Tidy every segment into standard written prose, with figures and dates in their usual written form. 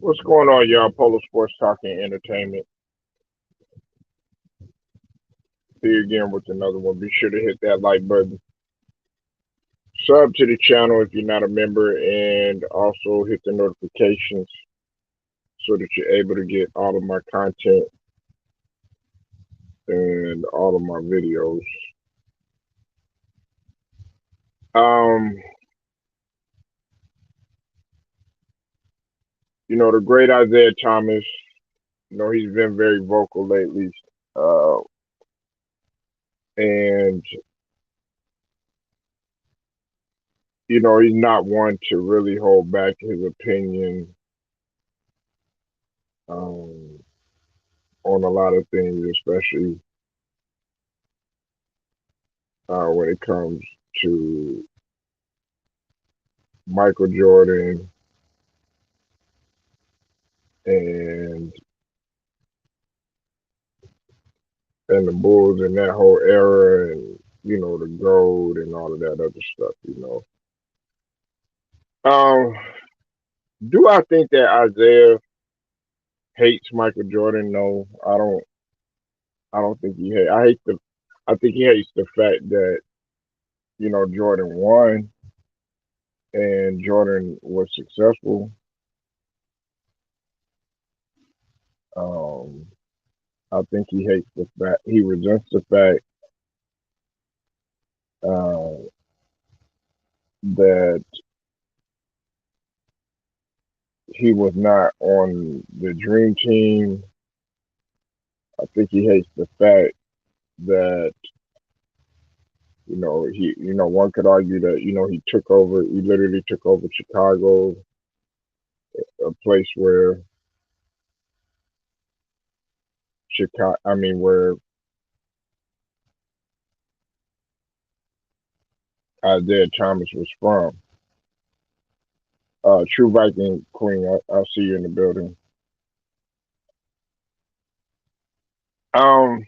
What's going on, y'all? Polo Sports Talking Entertainment. Here again with another one. Be sure to hit that like button. Sub to the channel if you're not a member, and also hit the notifications so that you're able to get all of my content and all of my videos. Um, the great Isaiah Thomas. He's been very vocal lately, uh, and he's not one to really hold back his opinion um, on a lot of things, especially when it comes to Michael Jordan and the Bulls and that whole era, and the gold and all of that other stuff. Um, do I think that Isaiah hates Michael Jordan? No, I don't. I don't think he hates. I think he hates the fact that Jordan won and Jordan was successful. Um, I think he hates the fact, he resents the fact uh, that he was not on the dream team. I think he hates the fact that one could argue that he literally took over Chicago, a place where where Isaiah Thomas was from. True Viking Queen, I'll see you in the building. Um,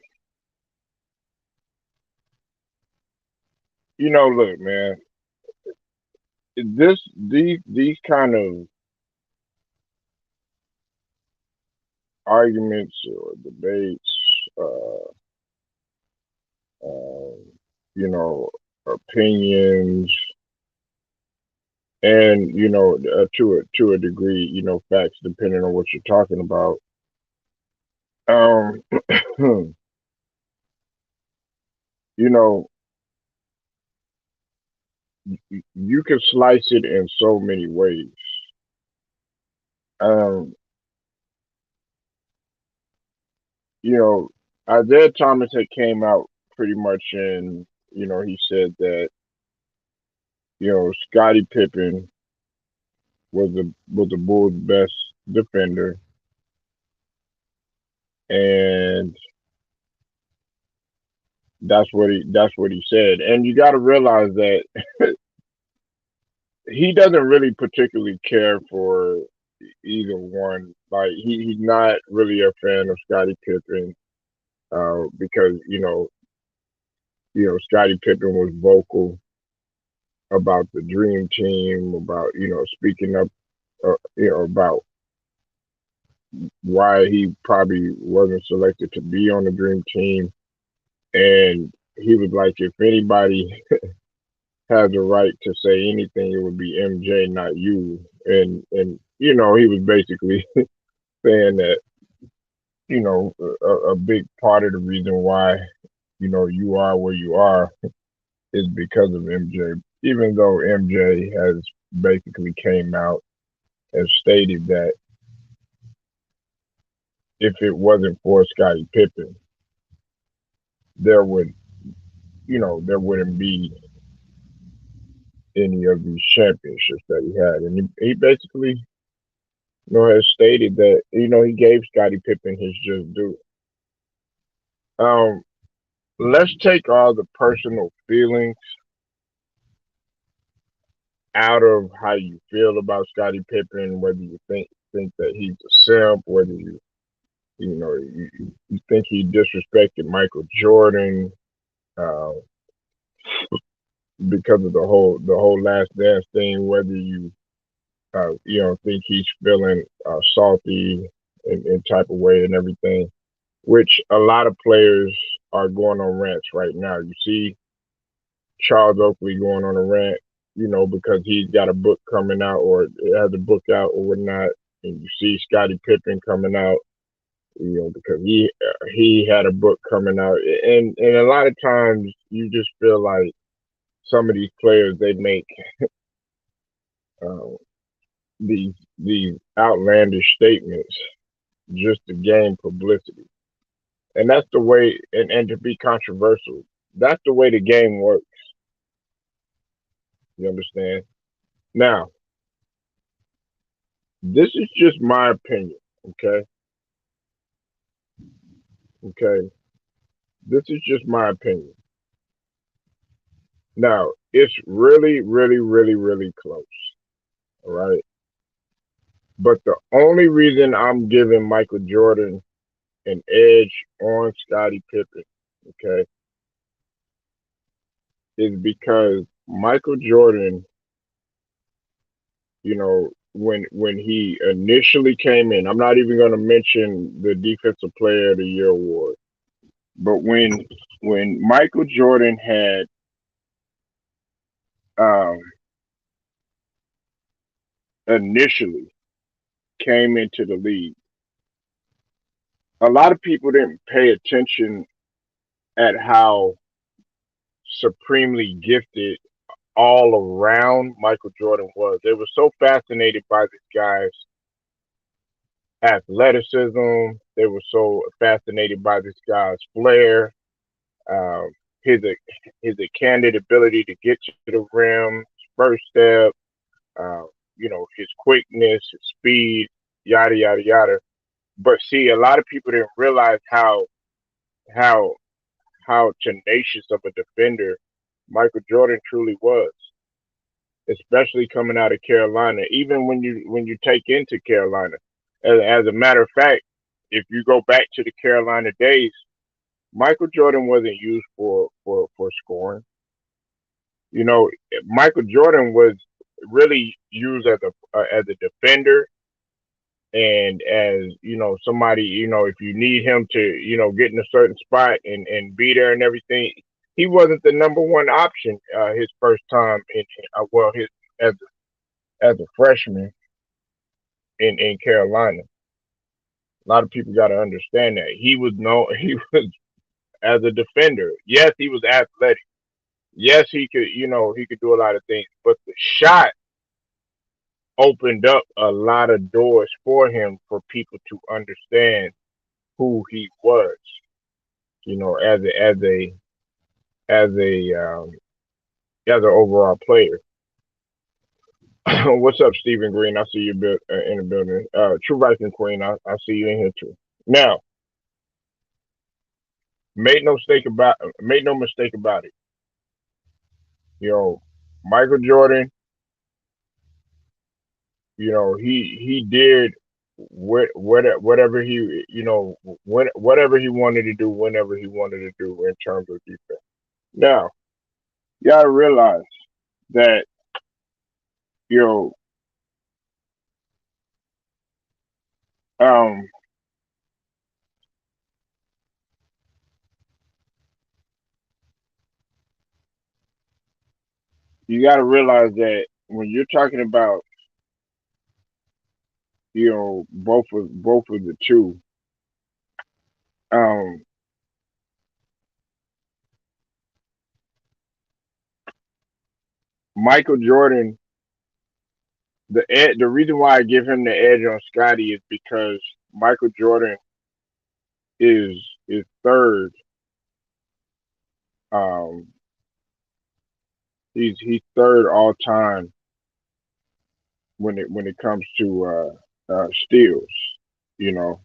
look, man, these kind of arguments or debates, uh, um, you know, opinions, and to a degree, facts, depending on what you're talking about. Um, you know, you can slice it in so many ways. Um, you know, Isaiah Thomas had came out pretty much and he said that Scottie Pippen was the Bulls' best defender, and that's what he said. And you got to realize that he doesn't really particularly care for either one. Like he's not really a fan of Scottie Pippen because Scottie Pippen was vocal about the dream team, about speaking up, about why he probably wasn't selected to be on the dream team, and he was like, if anybody has a right to say anything, it would be MJ, not you. And he was basically saying that a big part of the reason why you are where you are is because of MJ. Even though MJ has basically came out and stated that if it wasn't for Scottie Pippen, there would there wouldn't be any of these championships that he had, and he basically has stated that he gave Scottie Pippen his just due. Um, let's take all the personal feelings out of how you feel about Scottie Pippen, whether you think that he's a simp, whether you think he disrespected Michael Jordan uh, because of the whole Last Dance thing, whether you think he's feeling salty in type of way and everything, which a lot of players are going on rants right now. You see Charles Oakley going on a rant, because he's got a book coming out or has a book out or whatnot, and you see Scottie Pippen coming out, because he had a book coming out, and a lot of times you just feel like some of these players they make uh, these outlandish statements just to gain publicity. And that's the way, and to be controversial, that's the way the game works. You understand? Now, this is just my opinion, okay? Okay? This is just my opinion. Now, it's really, really, really, really close, all right? But the only reason I'm giving Michael Jordan an edge on Scottie Pippen, okay, is because Michael Jordan, when he initially came in, I'm not even going to mention the Defensive Player of the Year award, but when Michael Jordan had um, initially came into the league, a lot of people didn't pay attention at how supremely gifted all around Michael Jordan was. They were so fascinated by this guy's athleticism. They were so fascinated by this guy's flair, um, his his candid ability to get to the rim, first step, uh, his quickness, his speed, yada yada yada. But see, a lot of people didn't realize how how tenacious of a defender Michael Jordan truly was, especially coming out of Carolina. Even when you take into Carolina, as a matter of fact, if you go back to the Carolina days, Michael Jordan wasn't used for scoring. You know, Michael Jordan was really used as a defender and as somebody, if you need him to get in a certain spot and be there and everything. He wasn't the number one option his first time well, his as as a freshman in Carolina. A lot of people got to understand that he was no he was as a defender. Yes, he was athletic. Yes, he could do a lot of things, but the shot opened up a lot of doors for him for people to understand who he was. As a as an overall player. What's up, Stephen Green? I see you in the building. True Viking Queen, I see you in here too. Now, make no mistake about it. You know, Michael Jordan. He did whatever whatever he wanted to do whenever he wanted to do in terms of defense. Now, you gotta realize that you know um you gotta realize that when you're talking about both of the two, um Michael Jordan, the reason why I give him the edge on Scotty is because Michael Jordan is is third. Um, he's third all time when it comes to steals. You know,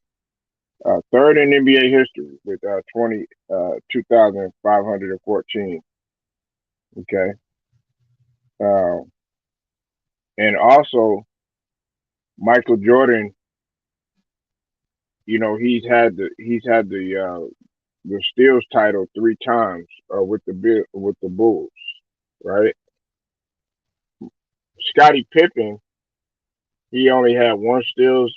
third in NBA history with 2,514. Okay, uh, and also Michael Jordan. He's had the steals title three times with the Bulls, right? Scottie Pippen He only had one steals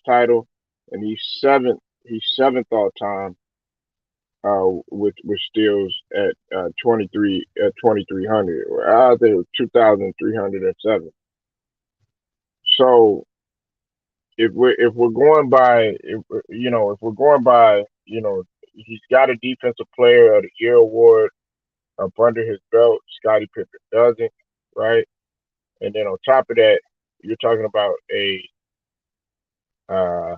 title, and He's seventh all time with steals at 2300. I think it was 2307. So if we're going by if we're going by he's got a defensive player of the year award up under his belt. Scottie Pippen doesn't, right? And then on top of that, you're talking about a uh,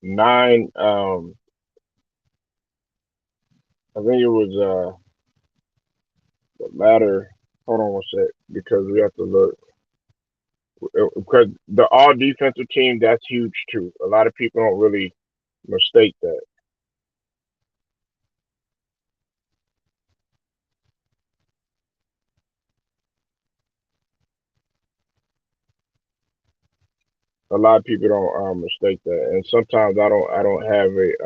nine. I think it was the latter. Hold on one sec, because we have to look because the all defensive team, that's huge too. A lot of people don't really mistake that. A lot of people don't mistake that, and sometimes I don't have it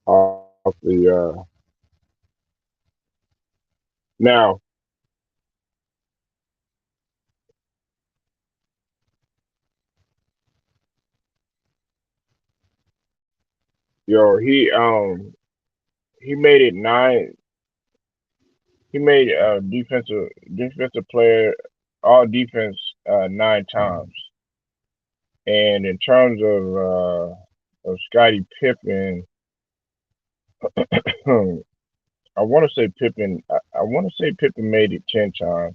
off the now. Yo, he made it nine. He made defensive player all defense nine times. And in terms of Scottie Pippen, I want to say Pippen. I want to say Pippen made it 10 times.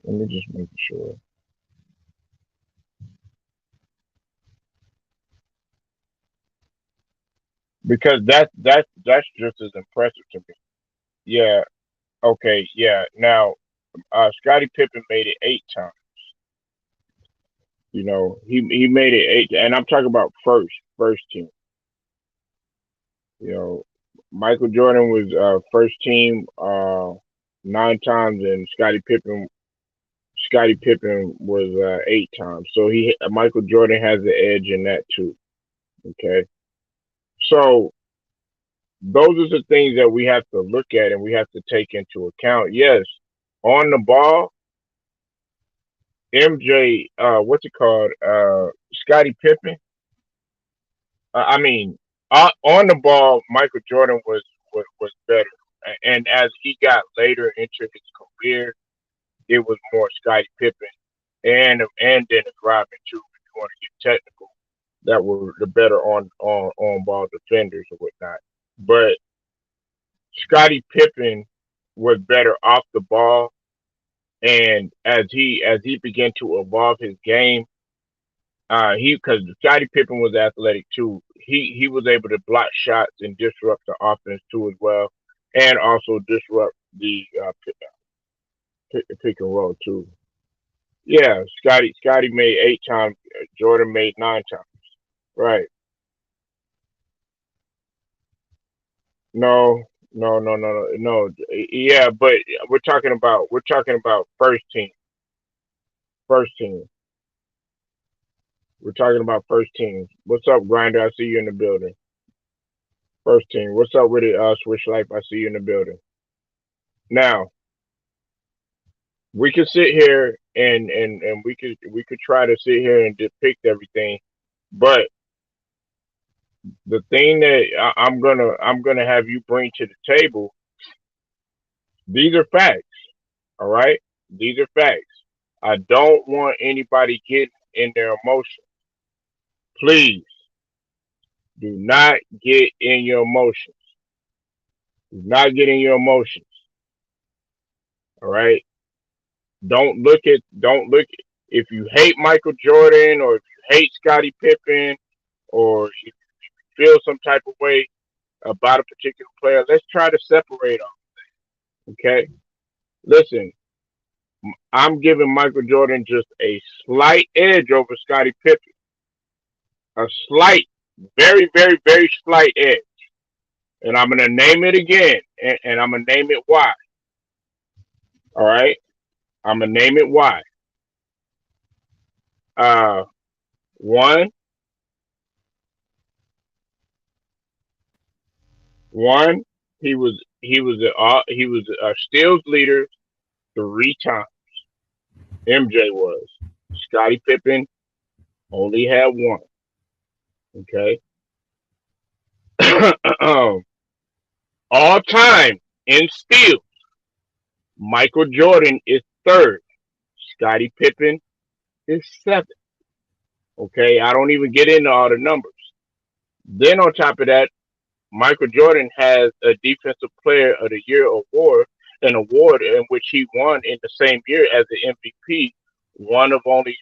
Let me just make sure, because that's just as impressive to me. Yeah. Okay. Yeah. Now, Scottie Pippen made it 8 times. He made it eight, and I'm talking about first team. You know, Michael Jordan was first team 9 times, and Scottie Pippen was 8 times. So he Michael Jordan has the edge in that too. Okay, so those are the things that we have to look at and we have to take into account. Yes, on the ball, MJ, what's it called? Scottie Pippen. I mean, on the ball, Michael Jordan was better, and as he got later into his career, it was more Scottie Pippen and Dennis Rodman too. If you want to get technical, that were the better on ball defenders or whatnot. But Scottie Pippen was better off the ball, and as he began to evolve his game, he because Scottie Pippen was athletic too. He was able to block shots and disrupt the offense too as well, and also disrupt the pick and roll too. Yeah, Scottie made 8 times. Jordan made 9 times. Right. No, no, no, no, no, no. Yeah, but we're talking about first team. First team. We're talking about first team. What's up, Grinder? I see you in the building. First team. What's up with it, Switch Life? I see you in the building. Now, we could sit here and we could try to sit here and depict everything, but the thing that I'm gonna have you bring to the table, these are facts. All right, these are facts. I don't want anybody getting in their emotions. Please do not get in your emotions. Do not get in your emotions. All right. Don't look. If you hate Michael Jordan, or if you hate Scottie Pippen, or if you feel some type of way about a particular player, let's try to separate them. Okay. Listen, I'm giving Michael Jordan just a slight edge over Scottie Pippen. A slight, very, very, very slight edge. And I'm gonna name it again, and I'm gonna name it why. All right, I'm gonna name it why. Uh, one, one, he was he was a steals leader 3 times. MJ was. Scottie Pippen only had one. Okay. All time in steals, Michael Jordan is third. Scottie Pippen is seventh. Okay, I don't even get into all the numbers. Then on top of that, Michael Jordan has a Defensive Player of the Year award, an award in which he won in the same year as the MVP. One of only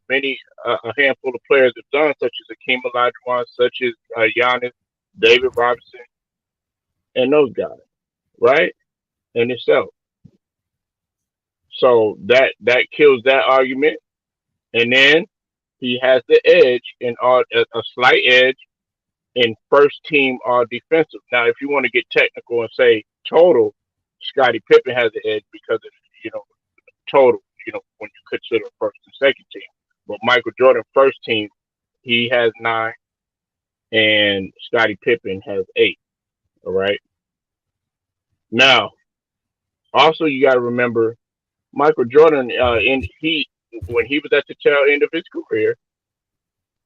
many a handful of players have done, such as Akeem Olajuwon, such as Giannis, David Robinson, and those guys, right? In itself, so that kills that argument. And then he has the edge in all a slight edge in first team all defensive. Now, if you want to get technical and say total, Scottie Pippen has the edge because of you know total. When you consider first and second team, but Michael Jordan first team he has 9, and Scottie Pippen has 8. All right. Now, also you got to remember Michael Jordan. In he When he was at the tail end of his career,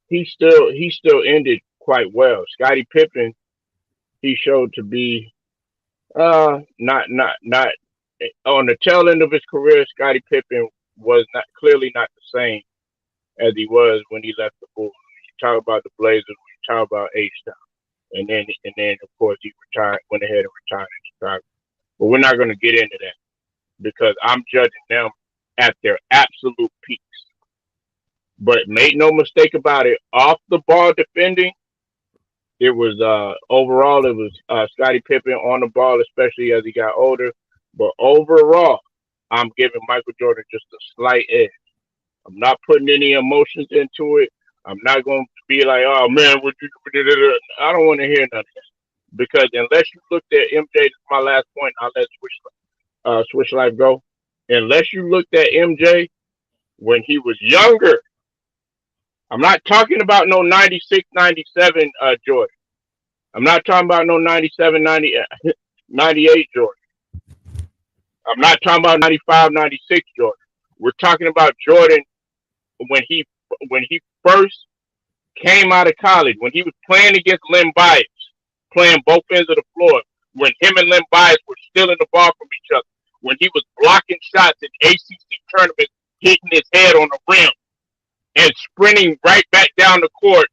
he still ended quite well. Scottie Pippen he showed to be not on the tail end of his career. Scottie Pippen was not clearly not the same as he was when he left the Bulls. You talk about the Blazers, you talk about H Town, and then of course he retired, went ahead and retired in Chicago. But we're not going to get into that because I'm judging them at their absolute peaks. But make no mistake about it, off the ball defending, it was overall it was Scottie Pippen on the ball, especially as he got older. But overall, I'm giving Michael Jordan just a slight edge. I'm not putting any emotions into it. I'm not going to be like, oh man, what you? I don't want to hear nothing because unless you looked at MJ, this is my last point. I'll let Switch Life go. Unless you looked at MJ when he was younger, I'm not talking about no 96, 97 Jordan. I'm not talking about no 97, 90, 98 Jordan. I'm not talking about 95, 96 Jordan. We're talking about Jordan when he when he first came out of college, when he was playing against Len Bias, playing both ends of the floor, when him and Len Bias were stealing the ball from each other, when he was blocking shots in ACC tournaments, hitting his head on the rim, and sprinting right back down the court,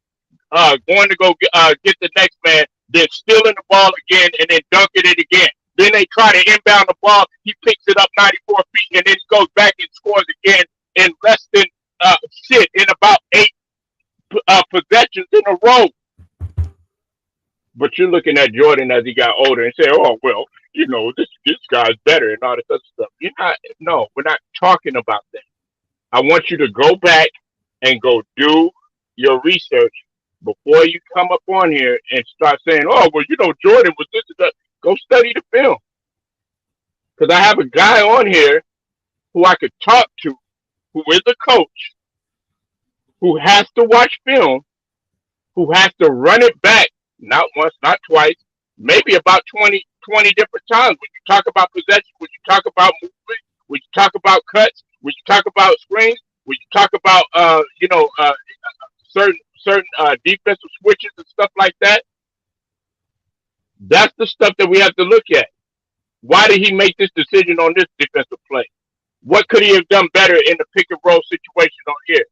going to go get the next man, then stealing the ball again and then dunking it again. Then they try to inbound the ball. He picks it up 94 feet and then he goes back and scores again in less than in about 8 possessions in a row. But you're looking at Jordan as he got older and say, "Oh well, this guy's better," and all this other stuff. You're not. No, we're not talking about that. I want you to go back and go do your research before you come up on here and start saying, "Oh well, Jordan was this and that." Go study the film because I have a guy on here who I could talk to, who is a coach, who has to watch film, who has to run it back not once, not twice, maybe about 20 different times. When you talk about possession, when you talk about movement, when you talk about cuts, when you talk about screens, when you talk about certain defensive switches and stuff like that. That's the stuff that we have to look at. Why did he make this decision on this defensive play? What could he have done better in the pick and roll situation on here?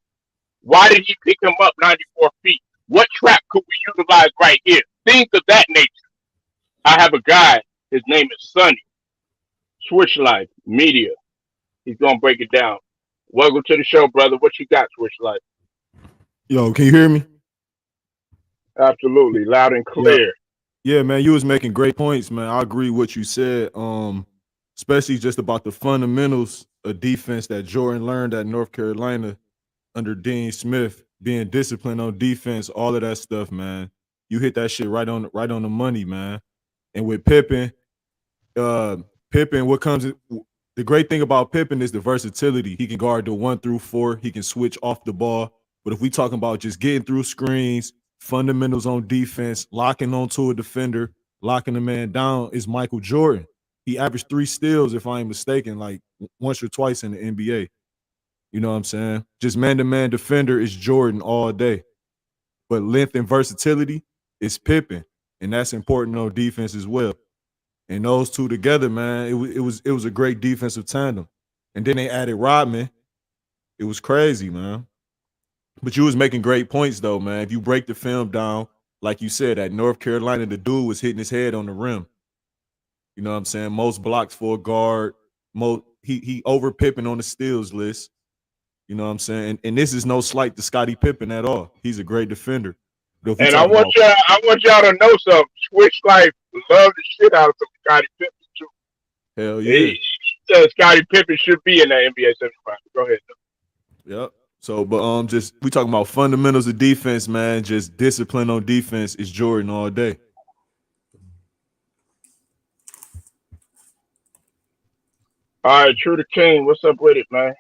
Why did he pick him up 94 feet? What trap could we utilize right here? Things of that nature. I have a guy, his name is Sonny, Switch Life Media. He's going to break it down. Welcome to the show, brother. What you got, Switch Life? Yo, can you hear me? Absolutely, loud and Yeah. clear. Yeah, man, you was making great points, man. I agree with what you said. Especially just about the fundamentals of defense that Jordan learned at North Carolina under Dean Smith, being disciplined on defense, all of that stuff, man. You hit that shit right on the money, man. And with Pippen, uh, what comes the great thing about Pippen is the versatility. He can guard the 1 through 4. He can switch off the ball. But if we talking about just getting through screens, fundamentals on defense, locking onto a defender, locking the man down is Michael Jordan. He averaged 3 steals, if I ain't mistaken, like once or twice in the NBA. You know what I'm saying? Just man to man defender is Jordan all day. But length and versatility is Pippen. And that's important on defense as well. And those two together, man, it was a great defensive tandem. And then they added Rodman. It was crazy, man. But you was making great points though, man. If you break the film down, like you said, at North Carolina, the dude was hitting his head on the rim. You know what I'm saying? Most blocks for a guard. He over Pippen on the steals list. You know what I'm saying? And this is no slight to Scottie Pippen at all. He's a great defender. But if we And talk about I want y'all to know something. Switch Life love the shit out of some Scottie Pippen too. hell yeah, He says Scottie Pippen should be in that NBA 75. Go ahead. yep. So, but just we talking about fundamentals of defense, man. Just discipline on defense is Jordan all day. All right, True to King, what's up with it, man?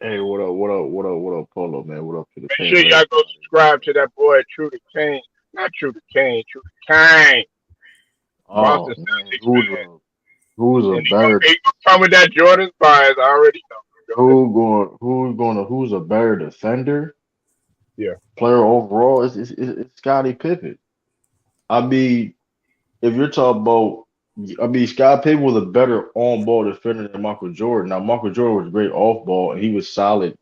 Hey, what up? What up? What up? What up, Polo man? What up to the Make panel, sure y'all go everybody? subscribe to that boy True to King. Not True to King, True to King. Boston Oh man, Celtics fan. who's a And better he gonna come with that Jordan bias. I already know. Go ahead. who's a better defender, Yeah. player overall? It's Scottie Pippen. I mean, if you're talking about, I mean, Scottie Pippen was a better on ball defender than Michael Jordan. Now, Michael Jordan was great off ball and he was solid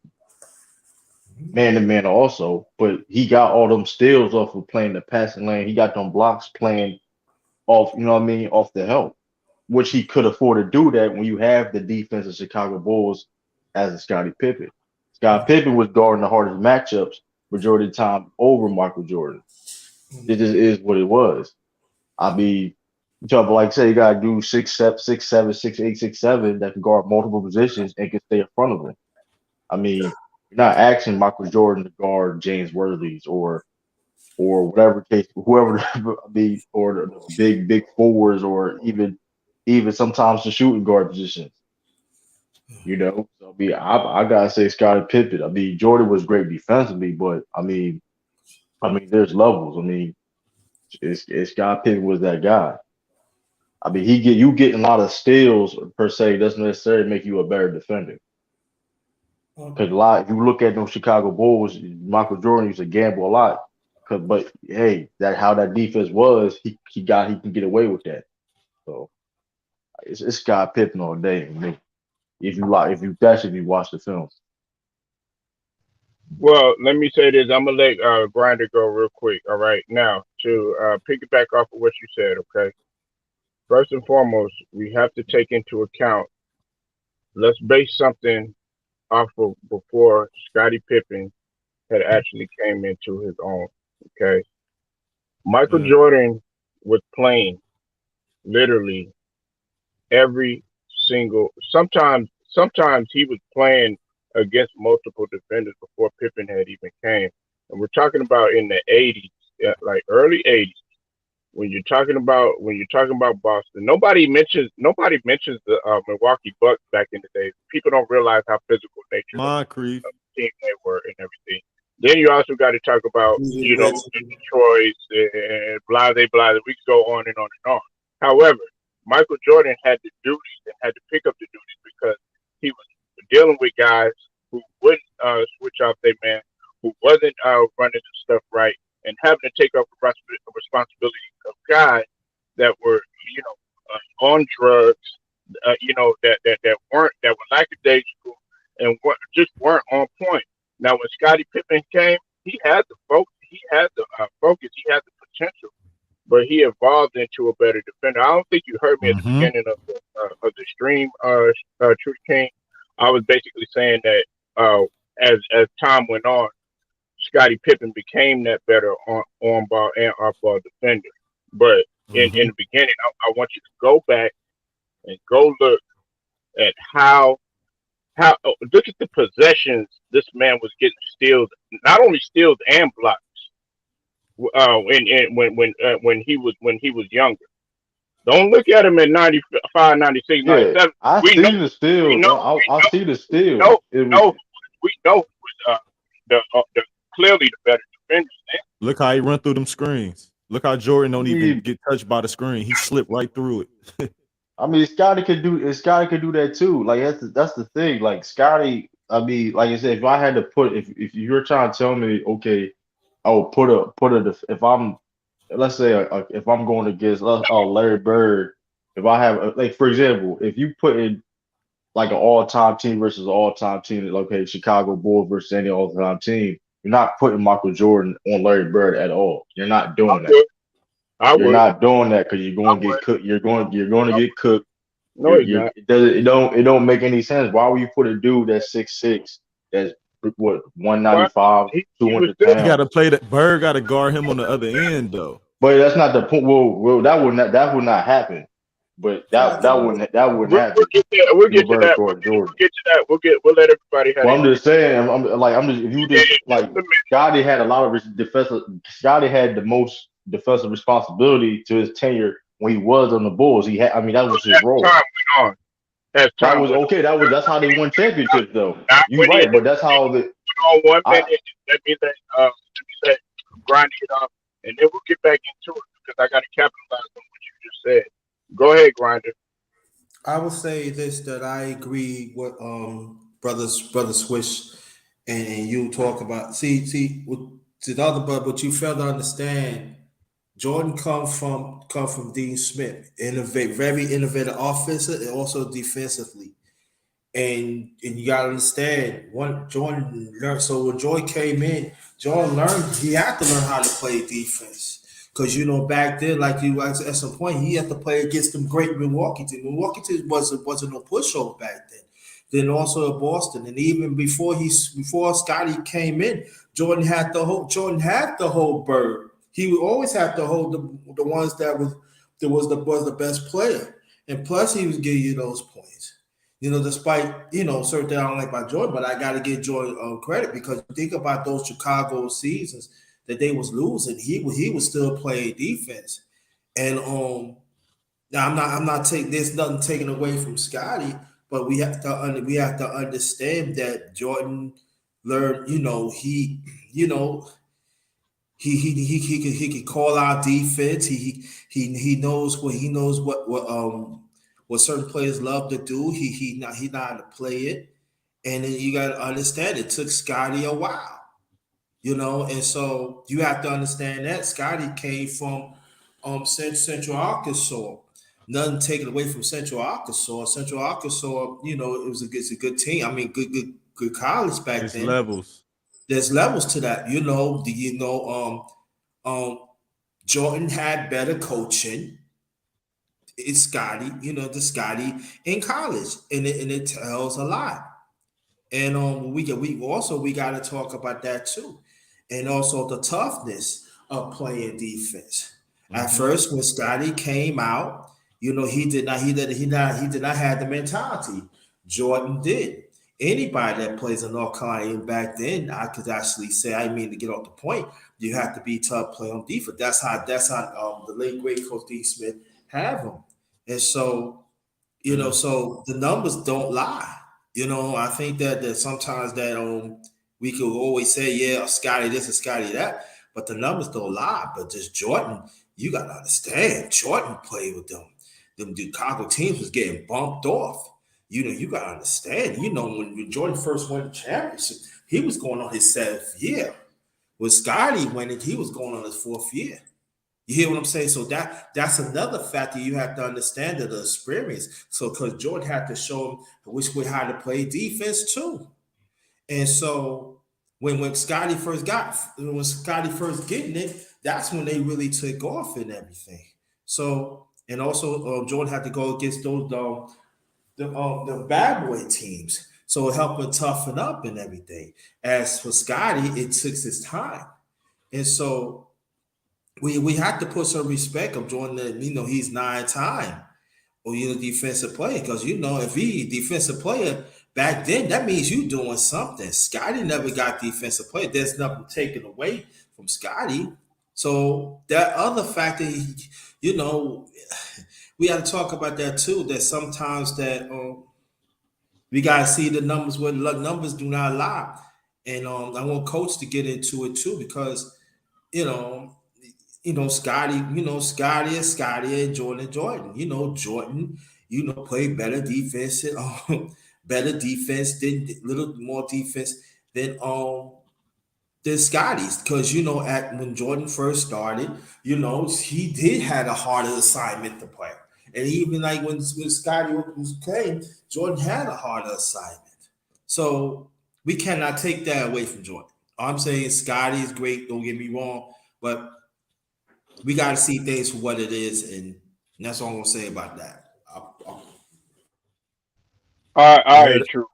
man to man also, but he got all them steals off of playing the passing lane. He got them blocks playing off, you know what I mean, off the help, which he could afford to do that when you have the defense of Chicago Bulls as a Scottie Pippen. Scottie Pippen was guarding the hardest matchups majority of the time over Michael Jordan. It just is what it was. I mean, you talk about like say you gotta do 6'7", 6'7", 6'8", 6'7" that can guard multiple positions and can stay in front of him. I mean, you're not asking Michael Jordan to guard James Worthy's or whatever case, whoever be or the big forwards or even sometimes the shooting guard positions. You know, so I mean, I gotta say Scottie Pippen. I mean, Jordan was great defensively, but I mean, there's levels. I mean, it's Scottie Pippen was that guy. I mean, you getting a lot of steals per se doesn't necessarily make you a better defender. Because a lot, if you look at those Chicago Bulls, Michael Jordan used to gamble a lot. But hey, that how that defense was, he can get away with that. So it's Scott Pippen all day. I mean, if you watch the film. Well, let me say this. I'm gonna let Grinder go real quick. All right. Now to piggyback off of what you said. Okay. First and foremost, we have to take into account. Let's base something off of before Scottie Pippen had actually came into his own. Okay. Michael Yeah. Jordan was playing literally every sometimes he was playing against multiple defenders before Pippen had even came. And we're talking about in the 80s, like early 80s. When you're talking about Boston, nobody mentions the Milwaukee Bucks back in the day. People don't realize how physical nature Moncrief. of the team they were and everything. Then you also got to talk about the Detroit's and blah blah blah. We could go on and on and on. However, Michael Jordan had the duties and had to pick up the duties because he was dealing with guys who wouldn't switch off their man, who wasn't running the stuff right, and having to take up the responsibility of guys that were, you know, on drugs, that were lackadaisical and just weren't on point. Now, when Scottie Pippen came, he had the focus, he had the potential, but he evolved into a better defender. I don't think you heard me at the Mm-hmm. beginning of the stream, Truth King. I was basically saying that as time went on, Scottie Pippen became that better on ball and off ball defender. But in Mm-hmm. the beginning, I want you to go back and go look at how look at the possessions this man was getting steals, not only steals and blocks. When he was younger. Don't look at him at 95, 96, Yeah, 97. I We know, see the we steals. know, we I know, see the we know, steals. It we was know, we know who was the clearly the better defender. Look how he run through them screens. Look how Jordan I don't even mean, get touched by the screen. He slipped right through it. Scotty could do that too. Like that's the thing. Like Scotty, I mean, like I said, if I had to put, if you're trying to tell me, okay, I will if I'm, let's say, if I'm going against Larry Bird, if I have like for example, if you put in like an all-time team versus an all-time team, like, okay, Chicago Bulls versus any all-time team, you're not putting Michael Jordan on Larry Bird at all. You're not I doing that. would. I You're would. not doing that because you're I going to get would. cooked. You're going to get cooked. No, he's not. It don't make any sense. Why would you put a dude that's 6'6", that's what Why? 195, He was 200 still. He got to pounds? play that. Bird got to guard him on the other end though. But that's not the point. Well, that would not happen. But that wouldn't We'll happen. get there. We'll Bill get to Burr that. Gordon Jordan. We'll get to that. We'll let everybody have Well, their I'm piece. just saying. I'm just if you Yeah, just just like a minute. Scotty had a lot of defensive. Scotty had the most defensive responsibility to his tenure when he was on the Bulls. He had. I mean, that was his As role. time went on, as That time was went okay. That's how they won championships, though. on. Now, You when he right, hit but that's how the on 1 minute, I let me say, grind it up, and then we'll get back into it because I got to capitalize on what you just said. Go ahead, Grinder. I will say this that I agree with brother Swish and you talk about see with to the other but what you fail to understand. Jordan come from Dean Smith, very innovative offensive and also defensively. And you gotta understand one Jordan learned so when Jordan came in, Jordan learned he had to learn how to play defense. Cause back then, like you at some point, he had to play against them great Milwaukee team. Milwaukee team wasn't no pushover back then. Then also Boston, and even before Scottie came in, Jordan had the whole bird. He would always have to hold the ones that was the best player, and plus he was giving you those points. Despite certain things I don't like about Jordan, but I got to give Jordan credit because you think about those Chicago seasons that they was losing, he was still playing defense, and now I'm not taking there's nothing taken away from Scotty, but we have to understand that Jordan learned, he could call out defense. He knows what certain players love to do. He know how to play it, and then you got to understand it took Scotty a while, and so you have to understand that Scotty came from Central Arkansas. Nothing taken away from Central Arkansas. Central Arkansas, it's a good team. I mean, good college back It's then. levels. There's levels to that, Jordan had better coaching. It's Scotty, the Scotty in college, and it tells a lot. And we got to talk about that too, and also the toughness of playing defense. At Hmm. first, when Scotty came out, he did not have the mentality. Jordan did. Anybody that plays in North Carolina back then, I could actually say, I mean, to get off the point, you have to be tough, play on defense. That's how the late great Coach D. Smith have them, and so Yeah. so the numbers don't lie. I think that sometimes that we could always say, yeah, Scotty this and Scotty that, but the numbers don't lie. But just Jordan, you gotta understand, Jordan played with them. Them Chicago teams was getting bumped off. You gotta understand. When Jordan first won the championship, he was going on his seventh year. When Scotty went it, he was going on his fourth year. You hear what I'm saying? So that's another factor you have to understand of the experience. So because Jordan had to show him which way how to play defense too. And so when Scotty first getting it, that's when they really took off and everything. So and also Jordan had to go against those the bad boy teams. So it helped him toughen up and everything. As for Scotty, it took his time. And so we have to put some respect of Jordan that he's 9 time or defensive player because if he defensive player back then that means you doing something. Scotty never got defensive player. There's nothing taken away from Scotty. So that other factor, you know, we got to talk about that too. That sometimes that we got to see the numbers where the numbers do not lie, and I want coach to get into it too because you know Scotty and Jordan. Jordan, played better defense and better defense than little more defense than Scotty's, because at when Jordan first started, he did had a harder assignment to play, and even like when Scotty was playing, Jordan had a harder assignment. So we cannot take that away from Jordan. I'm saying Scotty is great. Don't get me wrong, but we got to see things for what it is, and that's all I'm gonna say about that. All Yeah, right, true.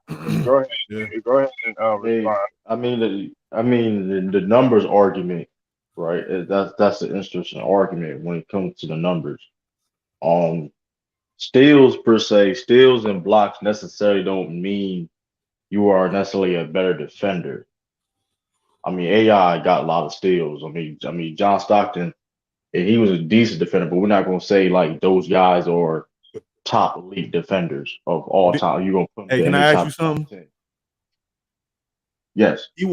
Go ahead. yeah. Go ahead and Hey, respond. the numbers argument, right? That's an interesting argument when it comes to the numbers. Um, steals per se, steals and blocks necessarily don't mean you are necessarily a better defender. I mean, AI got a lot of steals. I mean, John Stockton, and he was a decent defender, but we're not gonna say like those guys are top elite defenders of all Di- time. You're gonna put them Hey, to can any I ask you type of top something? 10. Yes. He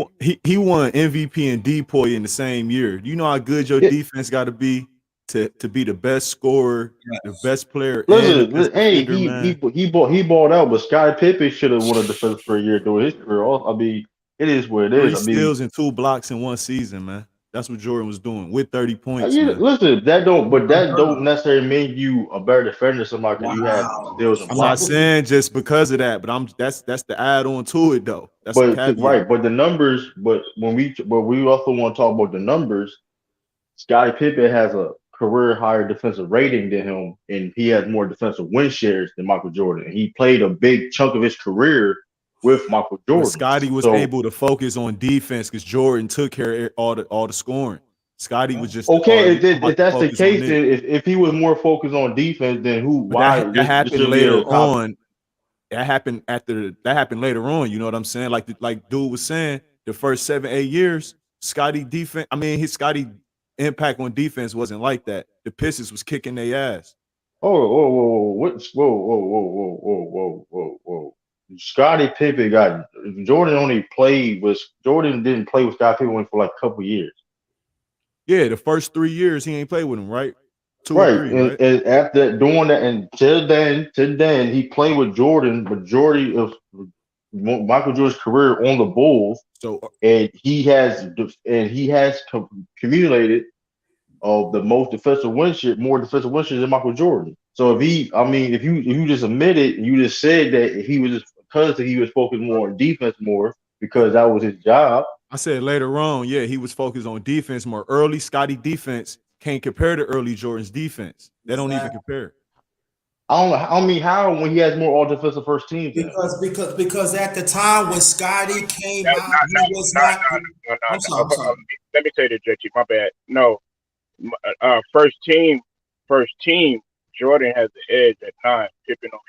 won MVP and DPOY in the same year. Do you know how good your Yeah. defense got to be to be the best scorer, the Yes. best player, and the best Hey, defender, he man? bought out, but Scottie Pippen should have won a defense for a year during his career. I mean, it is what it is. Three I mean, steals and 2 blocks in one season, man. That's what Jordan was doing with 30 points, yeah, man. listen, that Uh-huh. don't necessarily mean you a better defender than somebody because you had more Wow. steals and I'm not blocks. saying just because of that, but that's the add on to it though. That's a caveat. Right, but the numbers, but we also want to talk about the numbers. Scottie Pippen has a career higher defensive rating than him, and he has more defensive win shares than Michael Jordan. And he played a big chunk of his career with Michael But Jordan. Scotty was So able to focus on defense because Jordan took care of all the scoring. Scotty was just, all right, okay, I'm about if to that's the focus on case, this. then if he was more focused on defense, then who? But that Why that this happened should be later a top? on. That happened later on. You know what I'm saying? Like dude was saying, the first 7-8 years, Scotty defense. I mean, his Scotty impact on defense wasn't like that. The Pistons was kicking their ass. Oh, whoa, whoa, whoa, whoa. Scottie Pippen got Jordan didn't play with Scottie Pippen for like a couple years. Yeah, the first 3 years he ain't played with him, right? Two or Right, three, and, right? and after doing that, and till then, he played with Jordan majority of Michael Jordan's career on the Bulls, So and he has accumulated of the most defensive win share, more defensive win shares than Michael Jordan. So if you just admitted, you just said that he was just because he was focused more on defense more because that was his job. I said later on, yeah, he was focused on defense more. Early Scotty defense can't compare to early Jordan's defense. They don't even Exactly. compare. I don't know. I mean, how when he has more all defensive first teams than him? Because at the time when Scotty came No, out, no, he no, was no, not. no, no, no, I'm sorry. I'm no. sorry. Let me say this, JT. My bad. No, first team, first team. Jordan has the edge at 9. Pippen only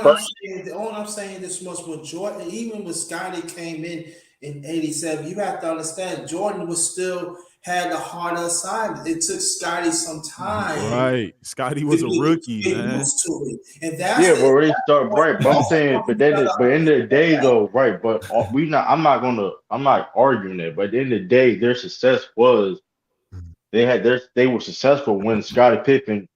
first. All I'm saying this much with Jordan, even when Scotty came in '87, you have to understand Jordan was still had a harder assignment. It took Scotty some time Right. Scotty to was a rookie, get man. used to it, and that's Yeah, but the already start point. right. But I'm That's the saying, point but you then, gotta but in the day understand. though, right? But we not. I'm not arguing it. But in the day, their success was they were successful when Scottie Pippen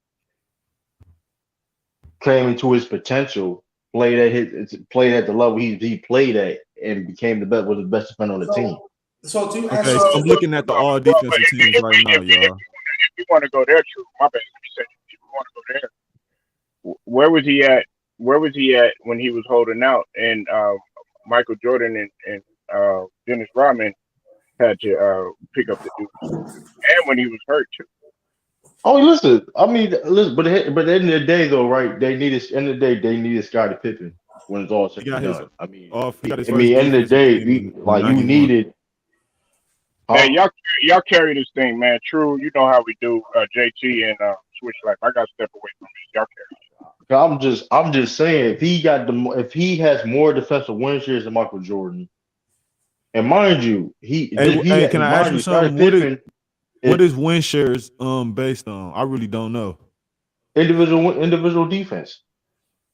came into his potential, played at the level he played at, and became the best defender on the team. So to Okay, answer so your I'm looking at the Well, all well, but defensive teams right now, y'all. if you want to go there, true. My bad. Let me say, if you want to go there, where was he at? Where was he at when he was holding out? And Michael Jordan and Dennis Rodman had to pick up the duties, and when he was hurt too. Oh, listen. I mean, listen. But at the end of the day, though, right? End of the day, they needed Scottie Pippen when it's all He said and got his done. I mean, he got his I first mean, end of the defensive day, team in you 91. needed, Man, huh? y'all carry this thing, man. True, you know how we do. JT and Switch Life. I got to step away from this. Y'all carry. I'm just saying, if he has more defensive win shares than Michael Jordan, and mind you, Hey, can I ask mind you you, Scottie something? What is Pippen what is is win shares based on? I really don't know. individual defense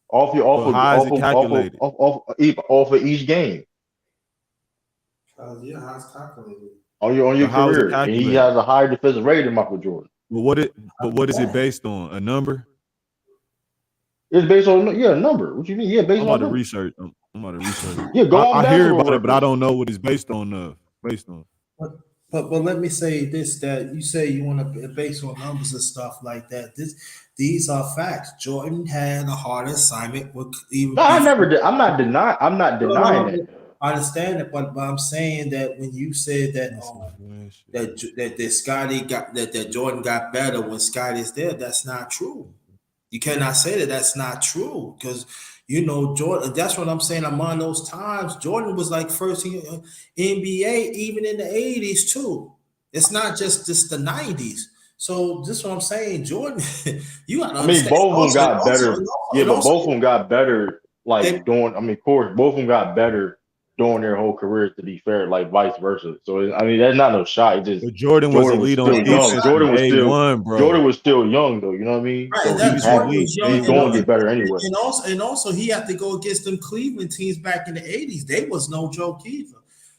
off your But how is it calculated? off of each game. Yeah, how it's calculated. on So your how is it career, and he calculated? has a higher defensive rating than Michael Jordan. But what is it based on? A number? It's based on number. What you mean? Yeah, based I'm about on to number. research. I'm about to research. Yeah, go on I hear basketball about it, but I reference. don't know what it's based on. Based on. But but let me say this: that you say you want to base on numbers and stuff like that. These are facts. Jordan had a harder assignment with even No, I never before. did. I'm not No, no, denying no, that. no. I understand it, but I'm saying that when you said that This is last year. that Scotty got that Jordan got better when Scotty's there, that's not true. You cannot say that that's not true because Jordan. That's what I'm saying. Among those times, Jordan was like first in NBA, even in the '80s too. It's not just the '90s. So this is what I'm saying. Jordan, you got to I mean, understand. both of them Also, and got also, better. and also, Yeah, and but also both of them got better. they Like doing. I mean, of course, both of them got better during their whole careers. To be fair, like vice versa. So I mean, that's not no shot. It just But Jordan was Jordan was elite on still ain't no young. defense shot. from day one, Jordan bro. was still young though. You know what I mean? Right, and So He that was Jordan was elite he's young, day going to one. get better anyway. and also he had to go against them Cleveland teams back in the '80s. They was no joke either.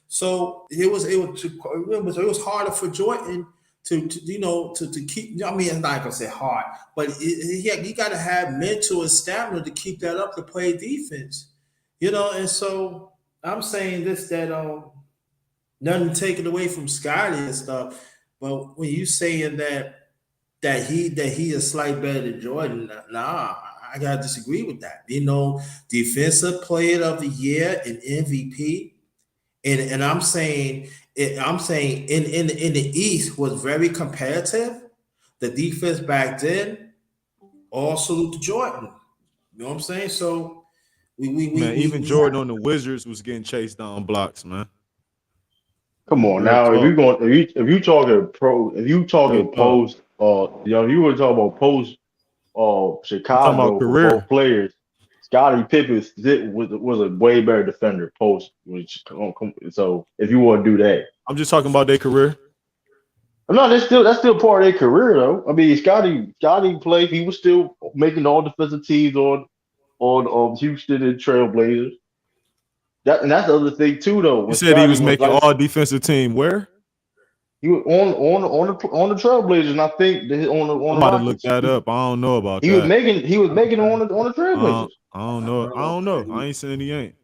So it was harder for Jordan to keep. I mean, I'm not gonna say hard, but yeah, you got to have mental and stamina to keep that up to play defense. And so I'm saying this that nothing taken away from Scotty and stuff, but when you saying that he is slight better than Jordan. Nah, I gotta disagree with that. Defensive Player of the Year and MVP, and I'm saying in the East was very competitive. The defense back then, all salute to Jordan. You know what I'm saying? So Man, even we have Jordan on the Wizards was getting chased down blocks, man. Come on Real now, talk. if you talking pro, if you Real talking talk. post, you were talking about post, I'm talking about Chicago for both career. players. Scottie Pippen was a way better defender post. So if you want to do that, I'm just talking about their career. no, that's still part of their career though. I mean, Scottie played. He was still making all defensive teams on Houston and Trailblazers. That's the other thing too though. You When said he Scottie was was making like all defensive team. Where? he was on the Trailblazers, and I think on I'm the about to look Rockets. that up. I don't know about that. He was making it on the Trailblazers. I don't know. I don't know. I ain't saying he ain't.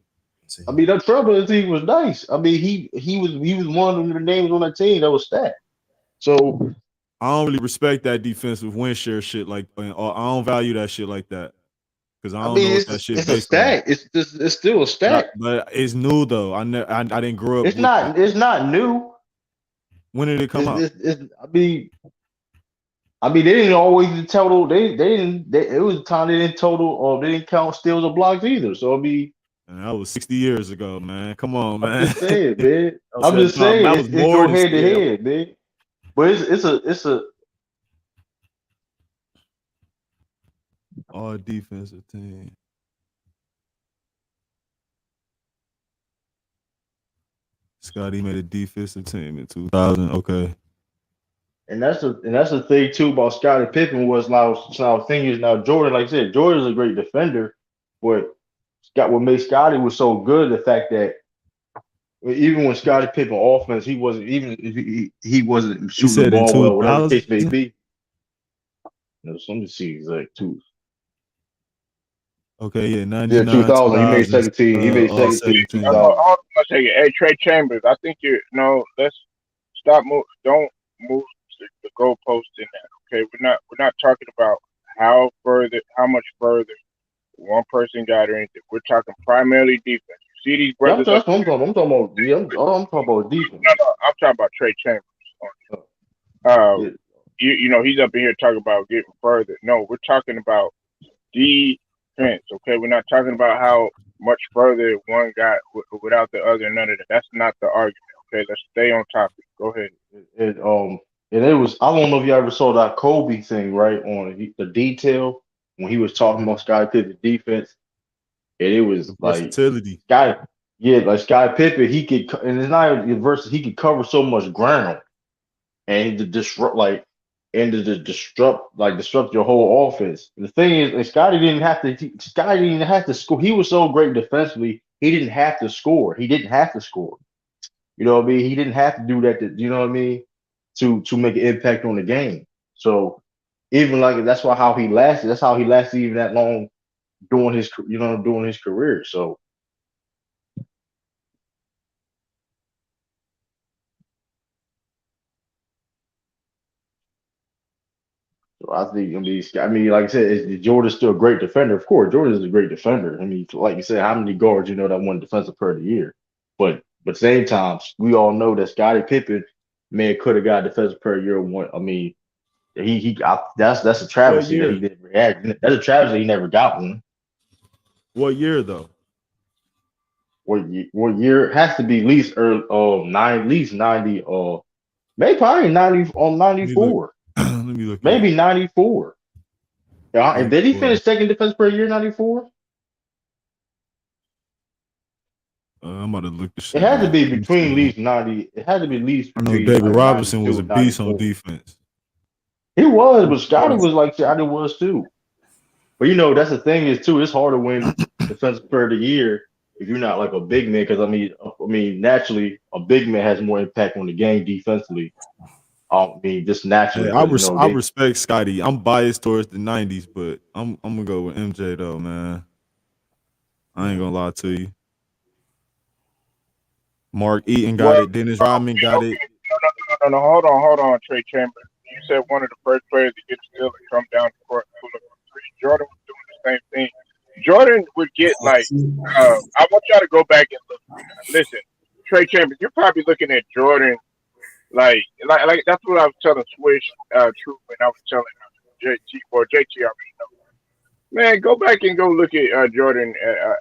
I mean, that Trailblazers team was nice. I mean, he was one of the names on that team that was stacked. So I don't really respect that defensive win share shit like I don't value that shit like that. Because I I don't know mean, what that shit it's a based on. stack. It's still a stack. But it's new though. I didn't grow up with it. It's not new. When did it come out? I mean they didn't always total. It was a time they didn't total or they didn't count steals or blocks either. So I mean, And that was 60 years ago, man. Come on, I'm man. just saying, man. I I'm said, just no, saying that was it more go than head to still. head, man. But it's a All defensive team. Scotty made a defensive team in 2000. Okay. and that's the thing too about Scottie Pippen was now thing is now Jordan, like I said, Jordan's a great defender, but what made Scottie was so good the fact that even when Scottie Pippen offense, he wasn't even if he wasn't You shooting the said in ball well, whatever the 2000? case may be. So let me see exact too. Okay, yeah, Yeah, 99, 2000. He made 2000, second team. He made all second team 17. 2000. Hold on a second. Hey, Trey Chambers, I think you no. Let's stop. Don't move the goalpost in that. Okay, we're not talking about how much further one person got or anything. We're talking primarily defense. You see these Yeah, brothers up that's what I'm here? talking. I'm talking about. Yeah, I'm talking about defense. No, no, I'm talking about Trey Chambers. Uh, Uh, yeah. he's up in here talking about getting further. No, we're talking about defense. Okay, we're not talking about how much further one got without the other. None of that. That's not the argument. Okay, let's stay on topic. Go ahead. It and it was I don't know if you ever saw that Kobe thing right on the detail when he was talking about Scottie Pippen's defense, and it The was like versatility. Scottie, yeah, like Scottie Pippen, he could and it's not even versus he could cover so much ground and to disrupt disrupt your whole offense. The thing is, and Scottie didn't have to score. He was so great defensively, he didn't have to score. He didn't have to score. You know what I mean? He didn't have to do that. You know what I mean? To make an impact on the game. So even like that's why how he lasted. That's how he lasted even that long doing his career. So I mean, like I said, Jordan's still a great defender. Of course, Jordan is a great defender. I mean, like you said, how many guards that won Defensive Player of the Year? But same time, we all know that Scottie Pippen, man, could have got Defensive Player of the Year one. I mean, that's a What travesty that he year? didn't react. That's a travesty he never got one. What year though? What year? It has to be at least early, at least 90, maybe probably 90, Let me look. 94, Let me look at maybe 94. Yeah, and did he 94. finish second defense per year 94? I'm about to look this It shit had to up. be Let me between at see. least 90. It had to be at least I know between David like Robinson was 92 a and beast on 94. defense. He was, but Scotty was like Scotty was too. But that's the thing is too. It's hard to win defensive player of the year if you're not like a big man. Because I mean, naturally, a big man has more impact on the game defensively. I mean, just naturally Hey, because I respect Scotty. I'm biased towards the '90s, but I'm gonna go with MJ though, man. I ain't gonna lie to you. Mark Eaton got Well, it. Dennis Rodman got it. okay. No. Hold on, Trey Chambers. You said one of the first players to get still and come down the court and pull up a three. Jordan was doing the same thing. Jordan would get like, I want y'all to go back and look. Listen, Trey Chambers, you're probably looking at Jordan like that's what I was telling Swish, True, and I was telling JT or JT already know. Man, go back and go look at Jordan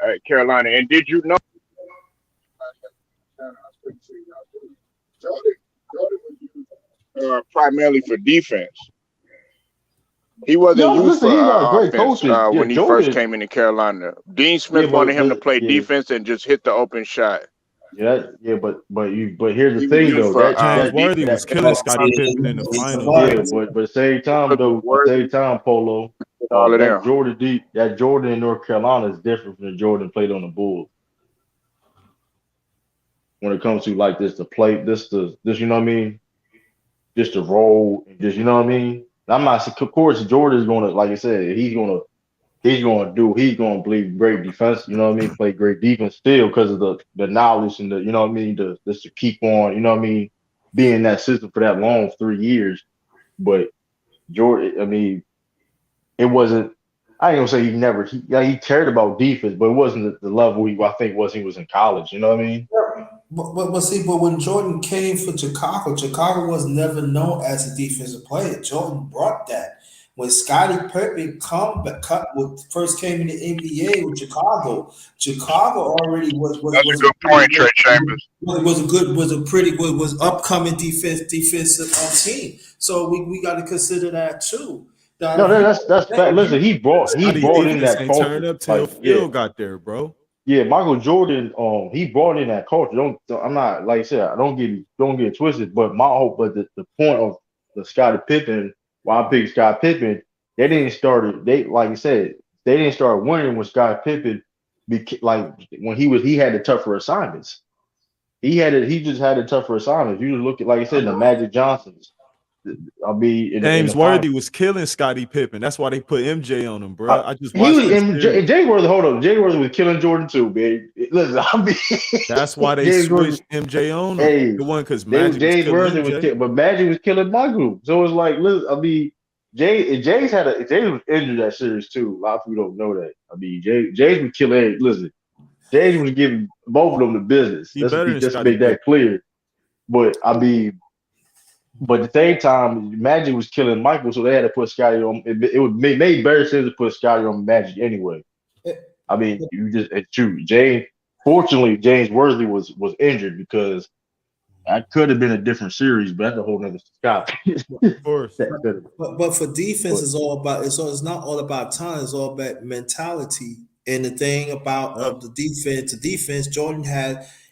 at Carolina. And did you know? Jordan was used primarily for defense. He wasn't yo, used listen, for he got great offense coaches. Yeah, when he first Jordan. came into Carolina. Dean Yeah, Smith wanted him to play yeah, defense and just hit the open shot. but here's the He was thing used though for James Worthy was that killing Scottie Pippen in the finals. yeah, but at the same time though, at the same time, Polo, All of them. That Jordan in North Carolina is different from the Jordan played on the Bulls when it comes to like this to play this you know what I mean, just the role and just you know what I mean. I'm not of course Jordan is gonna like I said he's gonna play great defense. You know what I mean? Play great defense still because of the knowledge and the you know what I mean. Just to keep on you know what I mean being in that system for that long 3 years. But Jordan, I mean, it wasn't. I ain't gonna say he cared about defense, but it wasn't the level I think he was in college. You know what I mean? But see, but when Jordan came for Chicago, Chicago was never known as a defensive player. Jordan brought that. When Scottie Pippen first came in the NBA with Chicago, Chicago already That's a good point, Trey Chambers. was upcoming defensive team. So we got to consider that too. No, That he that's fact. brought Listen, he Scottie brought in defense that ain't turned culture. up till Like yeah, Phil got there, bro. yeah, Michael Jordan, he brought in that culture. I'm not like I said, I don't get it twisted. But my hope, but the point of the Scottie Pippen, why I picked Scottie Pippen, they like I said, they didn't start winning when Scottie Pippen, like when he had the tougher assignments. He just had the tougher assignments. You just look at like I said, the Magic Johnsons. I'll be in the James final. Worthy was killing Scottie Pippen. That's why they put MJ on him, bro. Uh, I just he watched was that and series. Jay Worthy. Hold on, Jay Worthy was killing Jordan too, man. Listen, I mean, That's why they James Worthy. switched MJ on him. Hey, It wasn't because they Magic was James killing Worthy MJ. but Magic was killing Michael. So it's like, listen, I mean, Jay was injured that series too. A lot of people don't know that. I mean, James was killing. Listen, James was giving both of them the business. He better than Just to Scottie make Pippen. that clear. But I mean, but at the same time, Magic was killing Michael, so they had to put Scotty on. It would made better sense to put Scotty on Magic anyway. I mean, it's true. Fortunately, James Worthy was injured because that could have been a different series, but that's a whole nother Scott. Of course. But for defense, But it's not all about time. It's all about mentality. And the thing about Yep. the defense, Jordan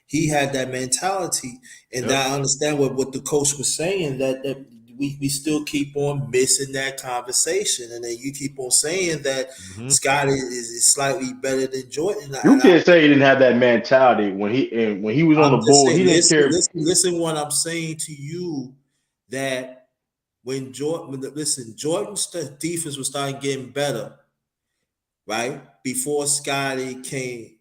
he had that mentality, and Yep. I understand what the coach was saying that we still keep on missing that conversation, and then you keep on saying that Mm-hmm. Scotty is slightly better than Jordan. You And can't say he didn't have that mentality when he was on the I'm just Bulls. saying, He didn't care. listen. What I'm saying to you that when Jordan's defense was starting getting better, right before Scotty came.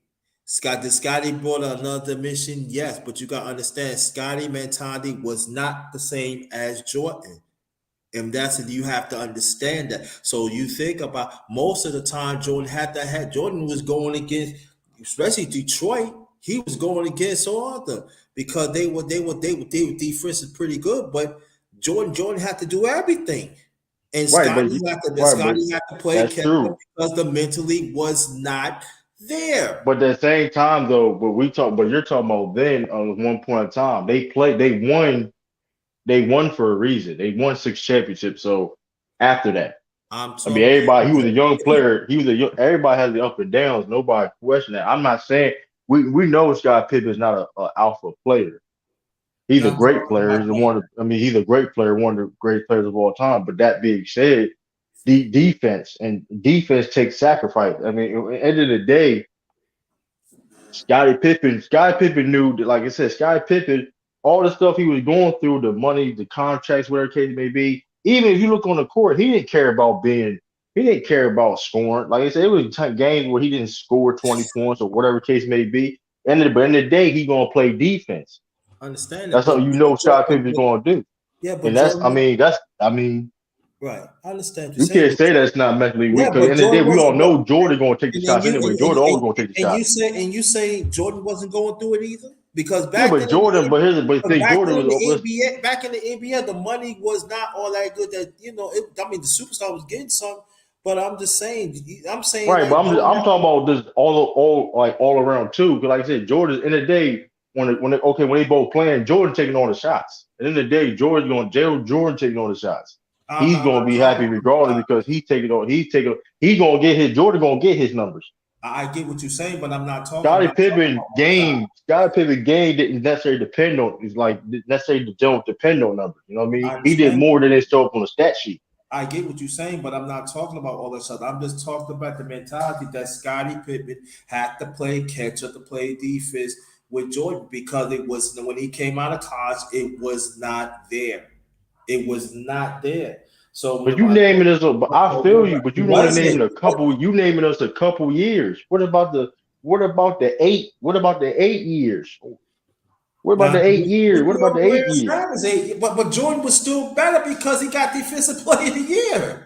Scotty brought another dimension, yes, but you gotta understand, Scotty mentality was not the same as Jordan. And that's it. You have to understand that. So you think about most of the time Jordan had that had Jordan was going against, especially Detroit, he was going against Arthur because they were defense is pretty good, but Jordan had to do everything. And Right, but Scotty had to play that's catch up true. because the mentally was not there. But at the same time, though, but you're talking about then on one point in time, they won for a reason. They won 6 championships. So after that, I'm I mean, talking everybody, he was a young player. Everybody has the up and downs. Nobody question that. I'm not saying we know Scott Pippen's not a alpha player. He's a I'm great talking player. about He's a great player, one of the great players of all time. But that being said, the defense takes sacrifice. I mean, at the end of the day, Scottie Pippen knew that, like I said, Scottie Pippen, all the stuff he was going through, the money, the contracts, whatever case it may be. Even if you look on the court, he didn't care about scoring. Like I said, it was games where he didn't score 20 points or whatever case may be. But in the day, he gonna play defense. understand that, That's something you know Scottie Pippen's gonna do. yeah, And but Jordan, I mean, right? I understand what you're you saying, can't but say that's not mentally weak yeah, because in but the day Jordan we all wasn't. know Jordan gonna take the And then shots anyway. Jordan always gonna take the shots. you say Jordan wasn't going through it either because Yeah, but Jordan, but the thing, Jordan was Back in the NBA, the money was not all that good. That I mean, the superstar was getting some, but I'm saying right, like but Jordan I'm had to, talking about this all around too. Because like I said, Jordan in the day when they both playing, Jordan taking all the shots. And in the day, Jordan taking all the shots. He's I'm gonna not be happy talking. regardless because he's gonna get his Jordan gonna get his numbers. I get what you're saying, but I'm not talking about all shots. Scottie Pippen game didn't necessarily depend on is like necessarily don't depend on numbers. You know what I mean? I He did understand. more than they show up on the stat sheet. I get what you're saying, but I'm not talking about all that stuff. I'm just talking about the mentality that Scottie Pippen had to play catch up to play defense with Jordan because it was when he came out of college, it was not there. It was not there. So But you naming us, but I feel you. But it you only wasn't. naming a couple. You naming us a couple years. What about the eight? What about the 8 years? What about Now, the 8 years? What about the where 8 years? Travis but Jordan was still better because he got defensive player of the year.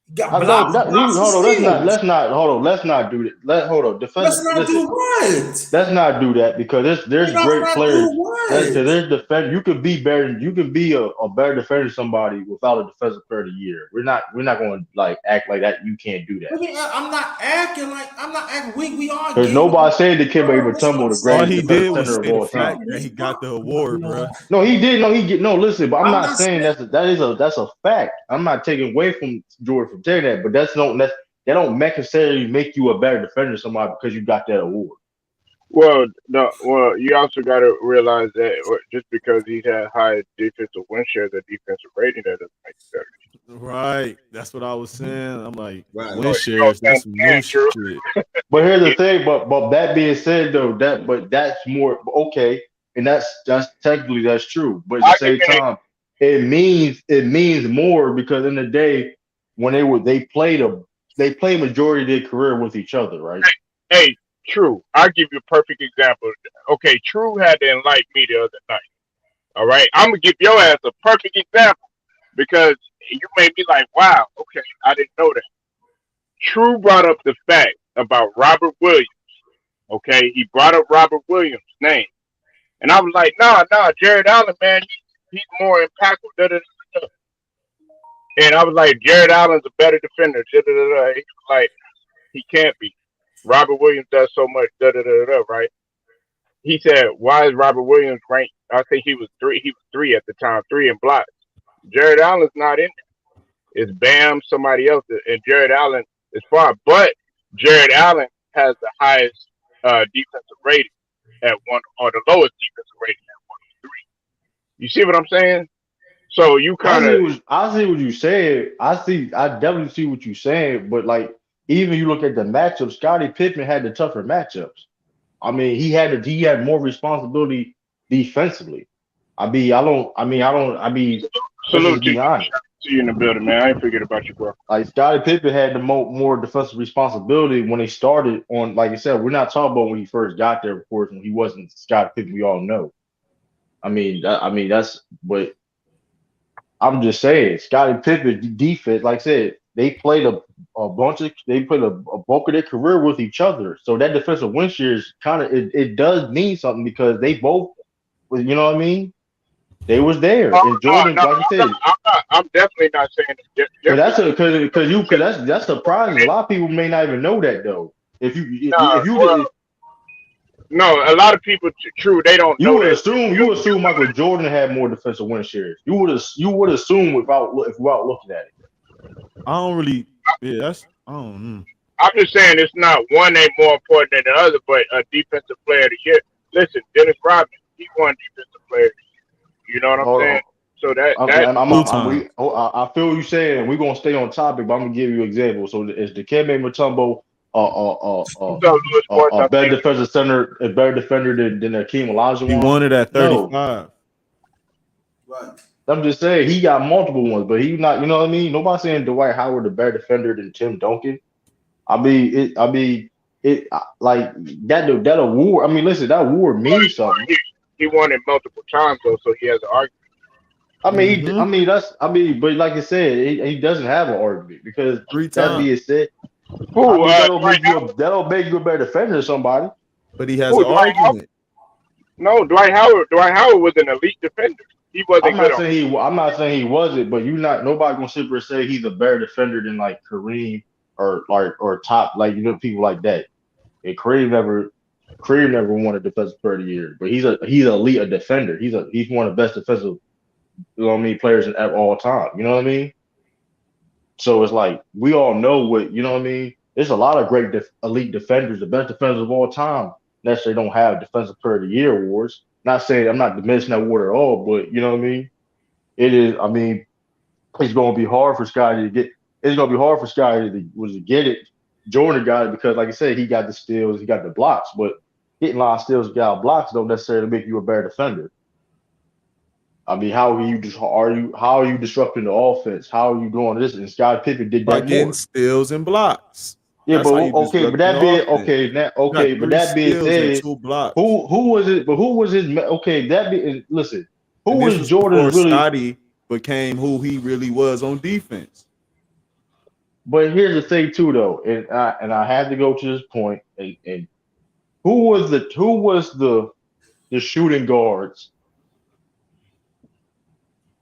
He got I know blocks, that. blocks and Hold on. steals. Hold on. Let's not do that. Hold on. Let's Defensive. not Listen. do what? Let's not do that because there's Let's great not do players. what? There's defense. You can be better. You can be a better defender than somebody without a defensive player of the year. We're not going to like act like that. You can't do that. I mean, I'm not acting like I'm not acting. We are Because giving. nobody said the kid Bro, even listen what tumble I'm the All greatest he saying. defensive did was center of say the all fact time. that he got the award, bro. No, he did. No, he get no. Listen, but I'm I'm not not saying saying. that's a fact. I'm not taking away from Jordan from saying that, but that don't necessarily make you a better defender than somebody because you got that award. Well, no, well, you also got to realize that just because he had high defensive win shares or defensive rating, that doesn't make it better. Right. That's what I was saying. I'm like, Right. win You know shares, what I'm that's some saying? new True. shit. But here's the Yeah, thing. But that being said, though, that's more okay, and that's technically that's true. But at the I give same you an time, it means more because in the day when they play majority of their career with each other, right? hey, True. I'll give you a perfect example. Okay, True had to enlighten me the other night. All right, I'm gonna give your ass a perfect example because you made me like, wow, okay, I didn't know that. True brought up the fact about Robert Williams. Okay, he brought up Robert Williams' name, and I was like, nah, Jared Allen, man, he's more impactful. Da, da, da, da. And I was like, Jared Allen's a better defender. Da, da, da, da. He was like, he can't be. Robert Williams does so much. Da, da, da, da, right? He said, why is Robert Williams ranked? I think he was three. He was three at the time, three in blocks. Jared Allen's not in there. It's Bam, somebody else, and Jared Allen is far. But Jared Allen has the highest defensive rating at one, or the lowest defensive rating at 103. You see what I'm saying? So you kind of I see what you said. I definitely see what you're saying. But like, even you look at the matchups, Scottie Pippen had the tougher matchups. I mean, he had more responsibility defensively. I mean, let's salute just to be you. honest. See you in the building, man. I ain't forget about you, bro. Like Scottie Pippen had the more defensive responsibility when they started on. Like I said, we're not talking about when he first got there, of course, when he wasn't Scottie Pippen. We all know. I mean that's. But I'm just saying, Scottie Pippen defense. Like I said, they played a bulk of their career with each other. So that defensive win shares kind of it does mean something because they both, you know what I mean? They was there, Oh and no, Jordan, no, like I said, I'm definitely not saying it's because different. that's surprising. A lot of people may not even know that though. No, If you well, did, no, a lot of people, true, they don't know that. you would assume Michael Jordan had more defensive win shares. You would assume without looking at it. I don't really. Yeah, that's. I don't know. I'm just saying it's not one ain't more important than the other, but a defensive player of the year. Listen, Dennis Rodman, he won defensive player of the year. You know what I'm saying? Hold So that on. that Two times. I feel what you're saying. We're gonna stay on topic, but I'm gonna give you an example. So is Dikembe Mutombo so Louis Sports, a I better think. defensive center, a better defender than Akeem He Olajuwon? won it at No. 35. Right. I'm just saying he got multiple ones, but he not, you know what I mean? Nobody's saying Dwight Howard a better defender than Tim Duncan. Like that award. I mean, listen, that award Well, means something. he won it multiple times though, so he has an argument. Mm-hmm. But like I said, he doesn't have an argument because Three that times. being said, I Who? mean Dwight Howard. that'll make you a better defender than somebody. But he has Who? an Dwight Howard? argument. No, Dwight Howard. Dwight Howard was an elite defender. He wasn't good on. I'm not saying he wasn't, but you not nobody gonna sit there and say he's a better defender than like Kareem or top like people like that. And Kareem never won a defensive player of the year, but he's elite a defender. He's one of the best defensive players in all time. You know what I mean? So it's like we all know what you know what I mean. There's a lot of great elite defenders, the best defenders of all time. Necessarily don't have defensive player of the year awards. Not saying I'm not diminishing that award at all, but you know what I mean. It is. I mean, it's going to be hard for Scottie to get. It's going to be hard for Scottie to get it. Jordan got it because, like I said, he got the steals, he got the blocks, but getting a lot of steals, got blocks don't necessarily make you a better defender. I mean, how are you disrupting the offense? How are you doing this? And Scottie Pippen did By that getting more. steals and blocks. Yeah, That's but how you okay, disrupt the offense. You got but three that being steals and said, two blocks. who was it? But who was his? Okay, listen. Who And this was was before Jordan's really? Scottie became who he really was on defense. But here's the thing too, though, and I had to go to this point, and who was the shooting guards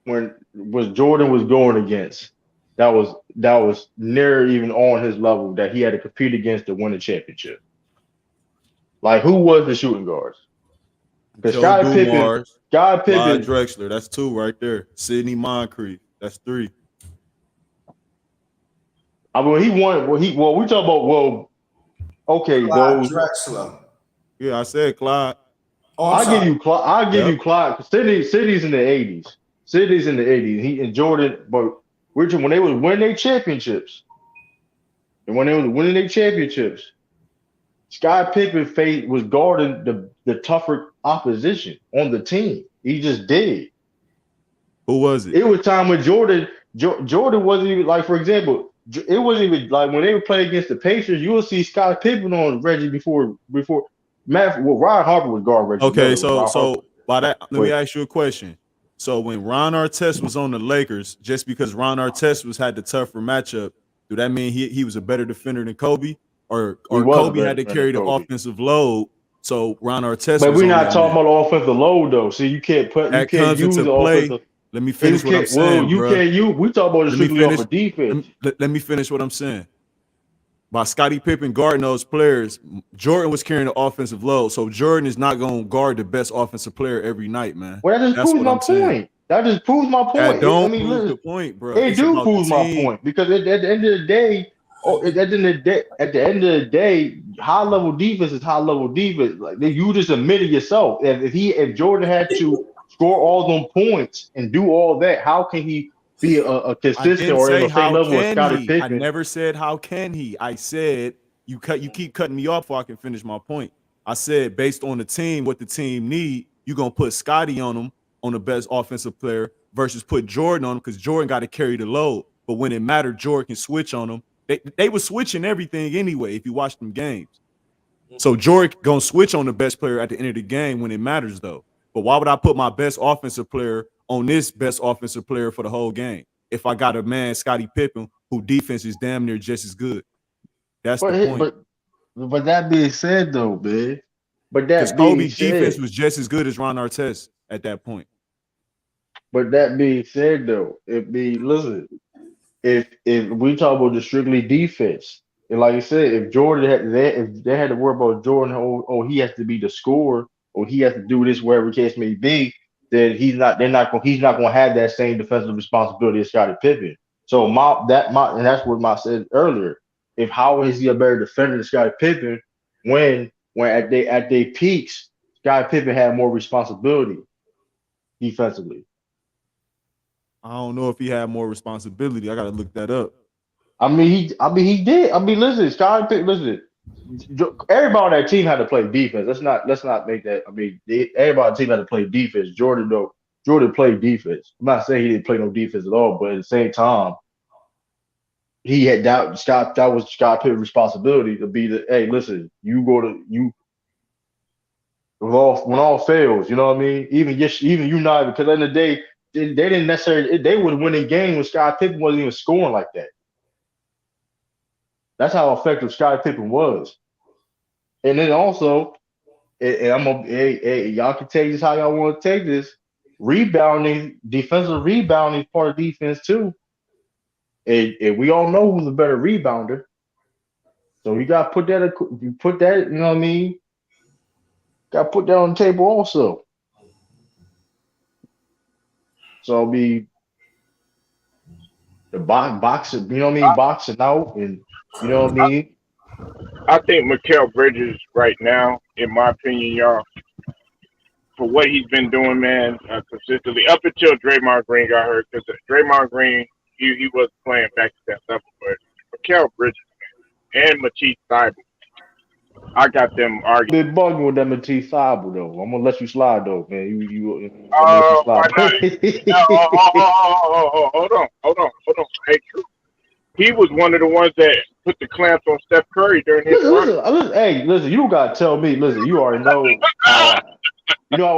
when was Jordan was going against that was near even on his level that he had to compete against to win the championship. Like who was the shooting guards? Because Joe Dumars, Scottie Clyde Pippen, Drexler. That's two right there. Sidney Moncrief. That's three. I mean, he won. We talk about okay, Clyde those. Drexler. Yeah, I said Clyde. Oh, I'm sorry. I'll give Yep. you Clyde. City's in the '80s. City's in the '80s. He and Jordan, but when they was winning their championships, and when they was winning their championships, Scottie Pippen was guarding the tougher opposition on the team. He just did. Who was it? It was time when Jordan wasn't even like, for example, it wasn't even like when they would play against the Pacers. You will see Scottie Pippen on Reggie before. Ryan Harper was guard Reggie Okay, Miller. When so Ryan Harper, so by that, let me but ask you a question. So when Ron Artest was on the Lakers, just because Ron Artest had the tougher matchup, do that mean he was a better defender than Kobe, he or was a Kobe better had to defender than carry the Kobe. offensive load? So Ron Artest But was we're on not that talking man. about offensive load though. See, you can't That use comes into the play. offensive. Let me finish what I'm Well, saying, you bro. can't use. We talk about it Let me strictly off finish. of defense. Let me finish what I'm saying. By Scottie Pippen guarding those players, Jordan was carrying the offensive load. So Jordan is not going to guard the best offensive player every night, man. Well, that just That's proves what my I'm saying. point. That just proves my That point. I don't mean, prove listen, the point, bro. it It's do about the prove my team. point because at the end of the day, high level defense is high level defense. Like you just admitted yourself. If Jordan had to score all them points and do all that, how can he be a I consistent didn't or in say the same how level as can Scottie he. I Pippen? never said how can he. I said you keep cutting me off before I can finish my point. I said based on the team, what the team need, you're gonna put Scottie on them on the best offensive player versus put Jordan on him because Jordan got to carry the load. But when it mattered, Jordan can switch on them. They were switching everything anyway if you watch them games. So Jordan gonna switch on the best player at the end of the game when it matters, though. But why would I put my best offensive player on this best offensive player for the whole game if I got a man, Scottie Pippen, who defense is damn near just as good? That's the But point. but that being said, though, man. But Because that being Kobe defense said, was just as good as Ron Artest at that point. though, it be listen. If we talk about the strictly defense, and like I said, if Jordan had that, if they had to worry about Jordan, he has to be the scorer, or he has to do this wherever the case may be, then he's not going to have that same defensive responsibility as Scottie Pippen. So and that's what I said earlier. If how is he a better defender than Scottie Pippen when at their peaks, Scottie Pippen had more responsibility defensively. I don't know if he had more responsibility. I got to look that up. He did. Listen, Scottie Pippen. Listen, everybody on that team had to play defense. Let's not make that. Everybody on the team had to play defense. Jordan played defense. I'm not saying he didn't play no defense at all, but at the same time, he had that was Scott Pippen's responsibility to be the. Hey, listen, you go to you when all fails. You know what I mean? Even you not because at the end of the day, they didn't necessarily they would win a game when Scott Pippen wasn't even scoring like that. That's how effective Scottie Pippen was. And then also, and I'm gonna, hey, y'all can take this how y'all want to take this. Rebounding, defensive rebounding is part of defense too. And we all know who's a better rebounder. So you got to put that, you know what I mean? Got to put that on the table also. So I'll be the boxing, you know what I mean? Boxing out, and you know what I mean? I think Mikal Bridges right now, in my opinion, y'all, for what he's been doing, man, consistently up until Draymond Green got hurt, because Draymond Green he was playing back to that level, but Mikal Bridges and Matisse Thybulle, I got them arguing. Been bugging with that Matisse Thybulle though. I'm gonna let you slide though, man. I'm gonna let you Why slide. not? Hold on. Hey, true. He was one of the ones that put the clamps on Steph Curry during his run. Hey, listen, you don't gotta tell me. Listen, you already know how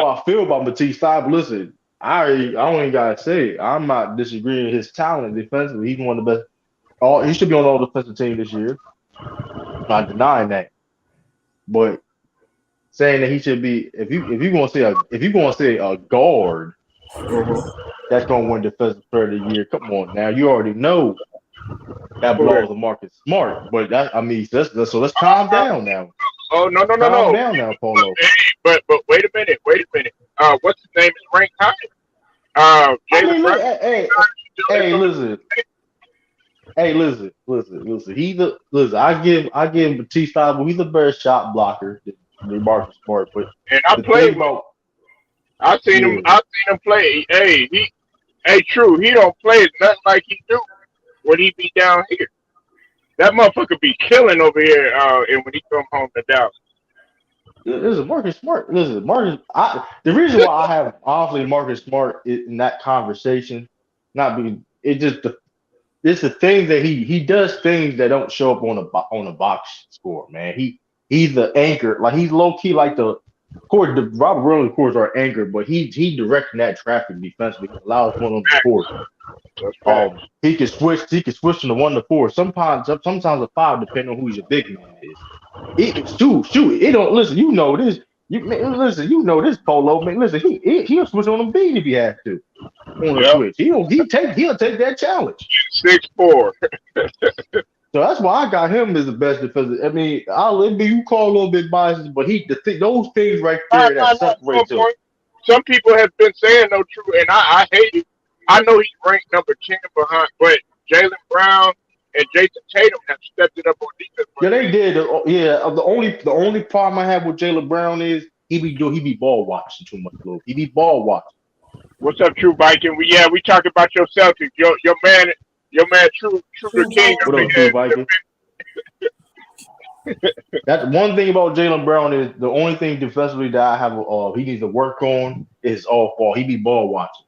I feel about Matisse Thybulle. Listen, I don't even gotta say it. I'm not disagreeing with his talent defensively. He's one of the best. He should be on the all defensive team this year. I'm not denying that. But saying that he should be, if you gonna say a guard that's gonna win defensive player of the year, come on now. You already know that belongs to Marcus Smart. But so let's calm down now. Oh no, Calm down now, Polo. Hey, but wait a minute. What's his name is ranked high? Jalen Brown. Hey, listen. Hey, listen. I give Batiste Thybulle. He's a better shot blocker than Marcus Smart. But And I the played thing with him. about I seen him. yeah, I seen him play. Hey, true. He don't play nothing like he do when he be down here. That motherfucker be killing over here. And when he come home to Dallas. listen, Marcus Smart. Listen, the reason why I have obviously Marcus Smart in that conversation, not be it just the it's the thing that he does things that don't show up on a box score, man. He's the anchor, like he's low key like the court. The Robert Williams courts are anchored, but he directing that traffic defensively, allows one on the court. That's facts. He can switch. He can switch from the 1 to 4. Sometimes a 5, depending on who your big man is. Shoot. It don't listen. You know this. Listen. You know this Polo man. Listen. He'll switch on the beat if he has to on the Yep. switch. He'll take that challenge. 6'4". So that's why I got him as the best defender. I'll admit you call a little bit biased, but those things right Nah, there nah, that nah, no separates him. point. Some people have been saying no true, and I hate it. I know he's ranked number 10 behind, but Jalen Brown and Jason Tatum have stepped it up on defense. Yeah, they did. Yeah, the only problem I have with Jalen Brown is he be ball watching too much, little. He be ball watching. What's up, True Viking? We talking about your Celtics. Your man, True the True King What up Viking. up, in True here. Viking? That's one thing about Jalen Brown is the only thing defensively that I have he needs to work on is off ball. He be ball watching.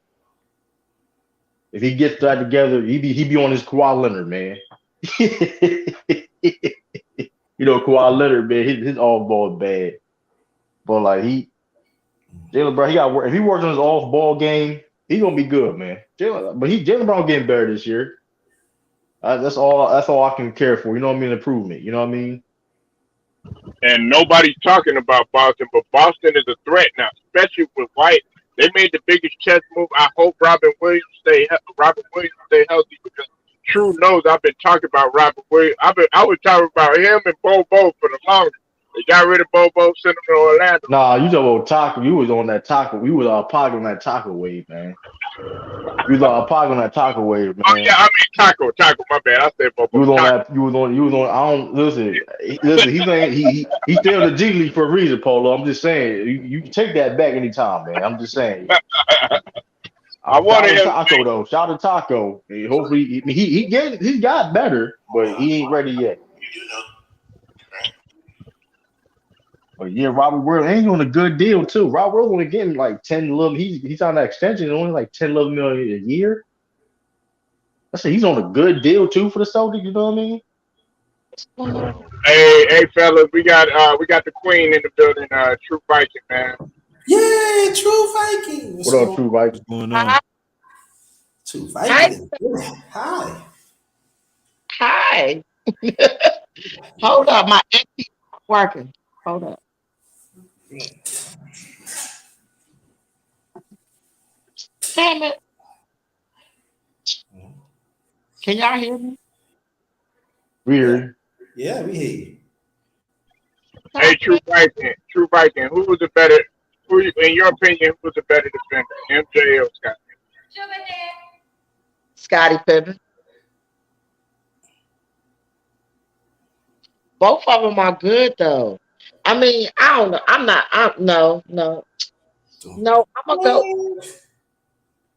If he gets that together, he be on his Kawhi Leonard, man. Kawhi Leonard, man, his off ball is bad. But like Jalen Brown, he got work. If he works on his off ball game, he gonna be good, man. Jalen Brown getting better this year. That's all. That's all I can care for. You know what I mean? Improvement. You know what I mean? And nobody's talking about Boston, but Boston is a threat now, especially with White. They made the biggest chess move. I hope Robin Williams stay healthy because True knows I've been talking about Robin Williams. I was talking about him and Bobo for the longest. They got rid of Bobo, sent him to Orlando. Nah, you talking about taco? You was on that taco. We was pocket on that taco wave, man. You was pocket on that taco wave, Oh yeah, man. I mean Taco. My bad. I said You Bobo. was on Taco. that. You was on. You was on. I don't listen. Listen. He's saying he still the G League for a reason, Polo. I'm just saying. You can take that back anytime, man. I'm just saying. I Shout wanted out to him. Taco though. Shout out to Taco. Hopefully he got better, but he ain't ready yet. But yeah, Robert World ain't on a good deal too. Robert World only getting like 10 little. He's on that extension, only like 10 11 million a year. I said he's on a good deal too for the Celtics. You know what I mean? Hey, fellas, we got the Queen in the building. True Viking, man. Yeah, True Viking. What's What up, going True What's Viking? going Hi. on? True Hi. Viking is good. Hi. Hi. Hold up. My earpiece not working. Hold up. Damn it. Can y'all hear me? Yeah, Weird. yeah, we hear you. Hey, God True Viking. True Viking. Who was the better? In your opinion, who was the better defender, MJ or Scott? Scottie Pippen. Both of them are good though. I mean, I don't know. No. I'm gonna go.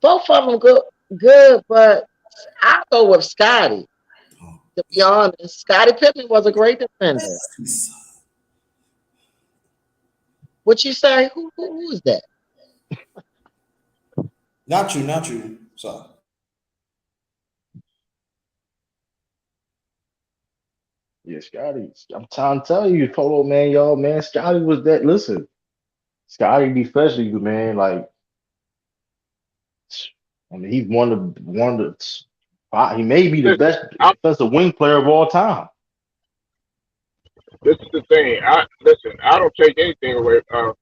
Both of them good, but I'll go with Scottie. To be honest, Scottie Pippen was a great defender. What you say? Who is that? Not you. Sorry. Yeah, Scotty. I'm trying to tell you, Polo man, y'all, man. Scotty was that. Listen, Scotty especially, man. Like, I mean, he's he may be the Listen, best I, defensive wing player of all time. this is the thing. Listen. I don't take anything away, from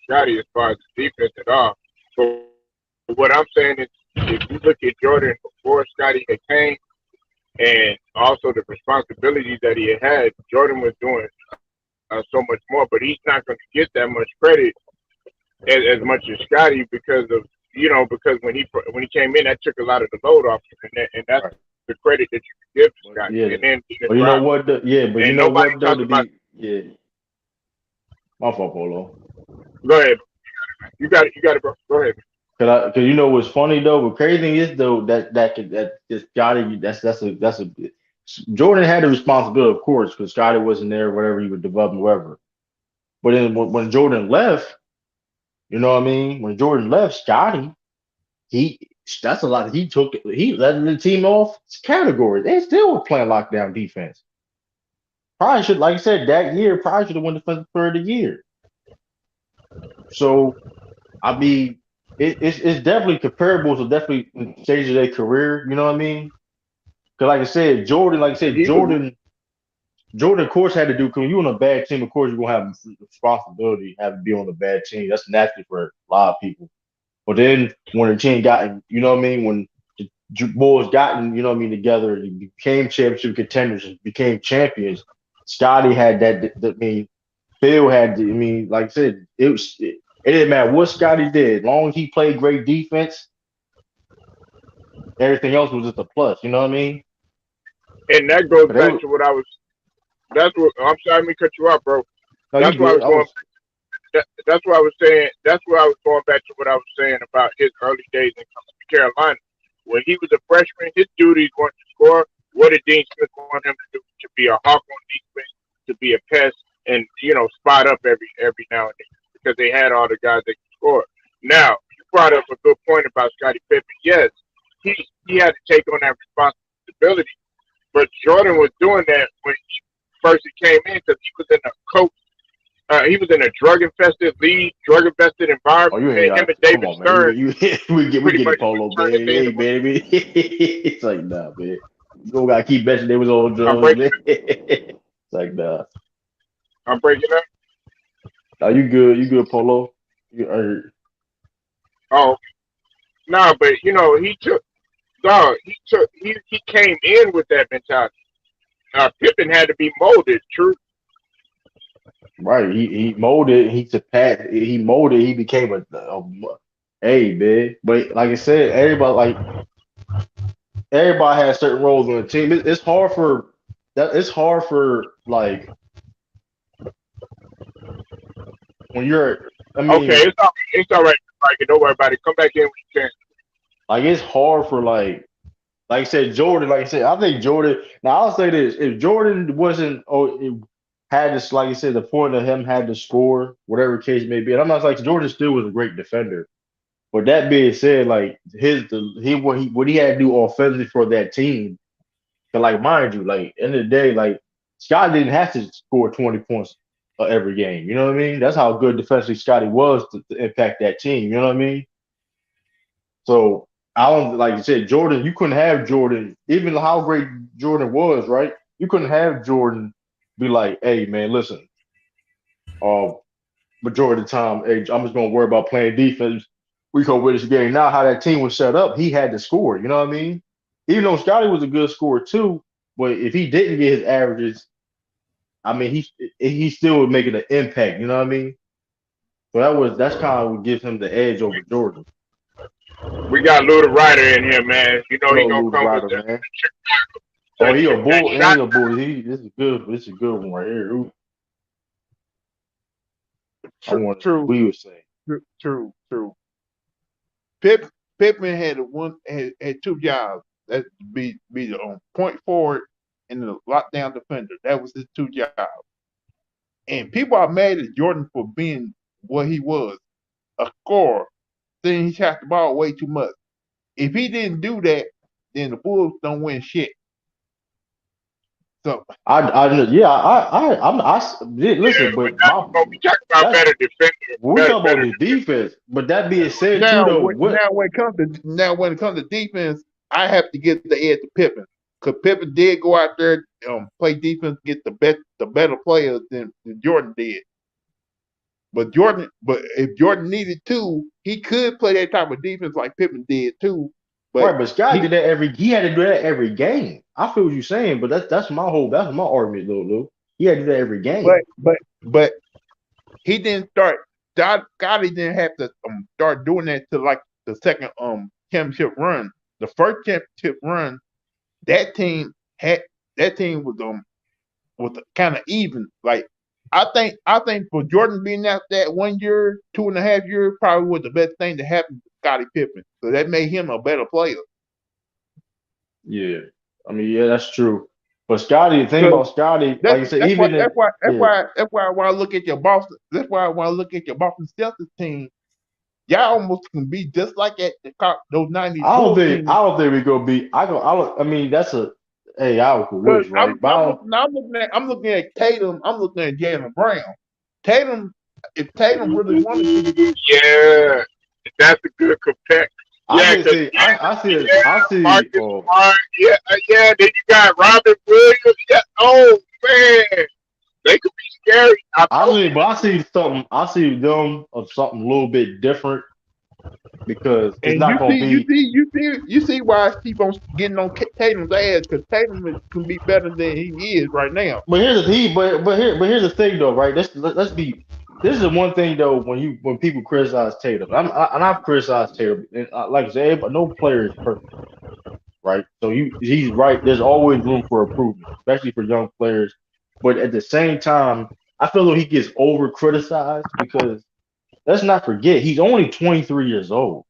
Scotty as far as defense at all. But what I'm saying is, if you look at Jordan before Scotty had came, and also the responsibilities that he had, Jordan was doing so much more. But he's not going to get that much credit as much as Scotty because when he came in, that took a lot of the load off him, and that's Right. the credit that you can give to But Scotty. yeah, And then Dennis but you know Rodman, what? But you and know nobody what though? talks To about. be yeah, my fault, Polo. Go ahead, you got it, bro. Go ahead. Cause you know what's funny though. But crazy thing is though that this Scotty that's a Jordan had the responsibility, of course, because Scotty wasn't there, whatever he was developing, whatever. But then when Jordan left, you know what I mean? When Jordan left, Scotty, he that's a lot. He let the team off category. They still were playing lockdown defense. Probably should, like I said, that year probably should have won defensive player of the year. So I mean, it's definitely comparable to definitely stage of their career. You know what I mean? Because like I said, He was Jordan, of course, had to do. Because when you're on a bad team, of course, you're gonna have responsibility, have to be on a bad team. That's natural for a lot of people. But then when the team got, you know what I mean, when the boys gotten, you know what I mean, together, and became championship contenders, and became champions. Scotty had that. I mean, Phil had. I mean, like I said, it didn't matter what Scotty did, as long as he played great defense. Everything else was just a plus. You know what I mean? and that goes But they back were. to what I was. That's what I'm sorry, let me cut you off, bro. No, you That's what I good. was I going. was. that's what I was saying. That's where I was going back to what I was saying about his early days in Carolina. When he was a freshman, his duties weren't to score. What did Dean Smith want him to do? To be a hawk on defense, to be a pest, and spot up every now and then because they had all the guys that could score. Now you brought up a good point about Scottie Pippen. Yes, he he had to take on that responsibility, but Jordan was doing that when first he came in because he was in a coach. He was in a drug infested league, drug infested Oh, environment. you ain't Man, him got. and Come David on, man. Stern We pretty get much it, Polo, turned man. into Hey, enemies. man. It's like nah, man. You don't gotta keep mentioning they was on I'm drugs, breaking man. It's like nah. I'm breaking up. Are you good? You good, Polo? Oh no, but he took dog. He came in with that mentality. Pippen had to be molded. True. Right. He molded. He surpassed. He molded. He became hey, man. But like I said, everybody has certain roles on the team. It's hard for that. It's hard for like when you're. I Okay, mean, it's all right. Like, don't worry about it. Come back in when you can. like it's hard for like I said, Jordan. Like I said, I think Jordan. Now I'll say this: if Jordan wasn't, had this, like I said, the point of him had to score, whatever case may be. And I'm not like Jordan still was a great defender. But that being said, like what he had to do offensively for that team, but like mind you, like end of the day, like Scott didn't have to score 20 points every game. You know what I mean? That's how good defensively Scotty was to impact that team. You know what I mean? So I don't like you said, Jordan. You couldn't have Jordan, even how great Jordan was, right? You couldn't have Jordan be like, "Hey, man, listen, uh, majority of the time, hey, I'm just gonna worry about playing defense. We go win this game." Now, how that team was set up, he had to score. You know what I mean? Even though Scotty was a good scorer too, but if he didn't get his averages, I mean, he still would make an impact. You know what I mean? So that's kind of what gives him the edge over Jordan. We got Lou the Ryder in here, man. You know What he up, gonna Lou the come with Rider, man? Oh, that, he a that bull. He shot. a bull. This is good. This is a good one right here. Ooh, I True, wanted to see true, what he was saying. true. Pip Pittman had two jobs. That be the point forward and the lockdown defender. That was his two jobs. And people are mad at Jordan for being what he was, a scorer. Then he shot the ball way too much. If he didn't do that, then the Bulls don't win shit. So Yeah, listen, But but now we talking about that's better defender, we better talk about better the defense. But that being said, too, now, though, what when it comes to defense, I have to give the edge to Pippen because Pippen did go out there play defense, get the better players than Jordan did. But if Jordan needed to, he could play that type of defense like Pippen did too. But right? But Scott he did that every. He had to do that every game. I feel what you're saying, but that's my argument, though, Lou. He had to do that every but game. but but he didn't start. Scotty didn't have to start doing that to like the second championship run. The first championship run, that team had that team was kind of even. Like I think for Jordan being out that 1 year, 2.5 years, probably was the best thing to happen to Scottie Pippen. So that made him a better player. Yeah, I mean, yeah, that's true. But Scotty, the thing Because about Scotty, that's like you said, that's why even if that's why that's yeah, why that's why when I look at your Boston, that's why when I look at your Boston Celtics team, y'all almost can be just like at those '90s Bulls I team. don't think we gonna be. I mean, that's a hey, I would Because wish, right? But I don't, I'm looking at Tatum, I'm looking at Jalen Brown. Tatum, if Tatum really wanted to, Yeah, that's a good compare. I Yeah, just because see, yeah, I see. Marcus Smart. Yeah, yeah. Then you got Robin Williams. Yeah. Oh man, they could be scary. I I told see, you. but I see something. I see them of something a little bit different because it's and not gonna be. you see why I keep on getting on Tatum's ass because can be better than he is right now. But here's the he. But here's the thing though, right? Let's be. This is the one thing though when people criticize Tatum, and I've criticized Tatum, and like I said, but no player is perfect, right? So he's right. There's always room for improvement, especially for young players. But at the same time, I feel like he gets over criticized because let's not forget he's only 23 years old,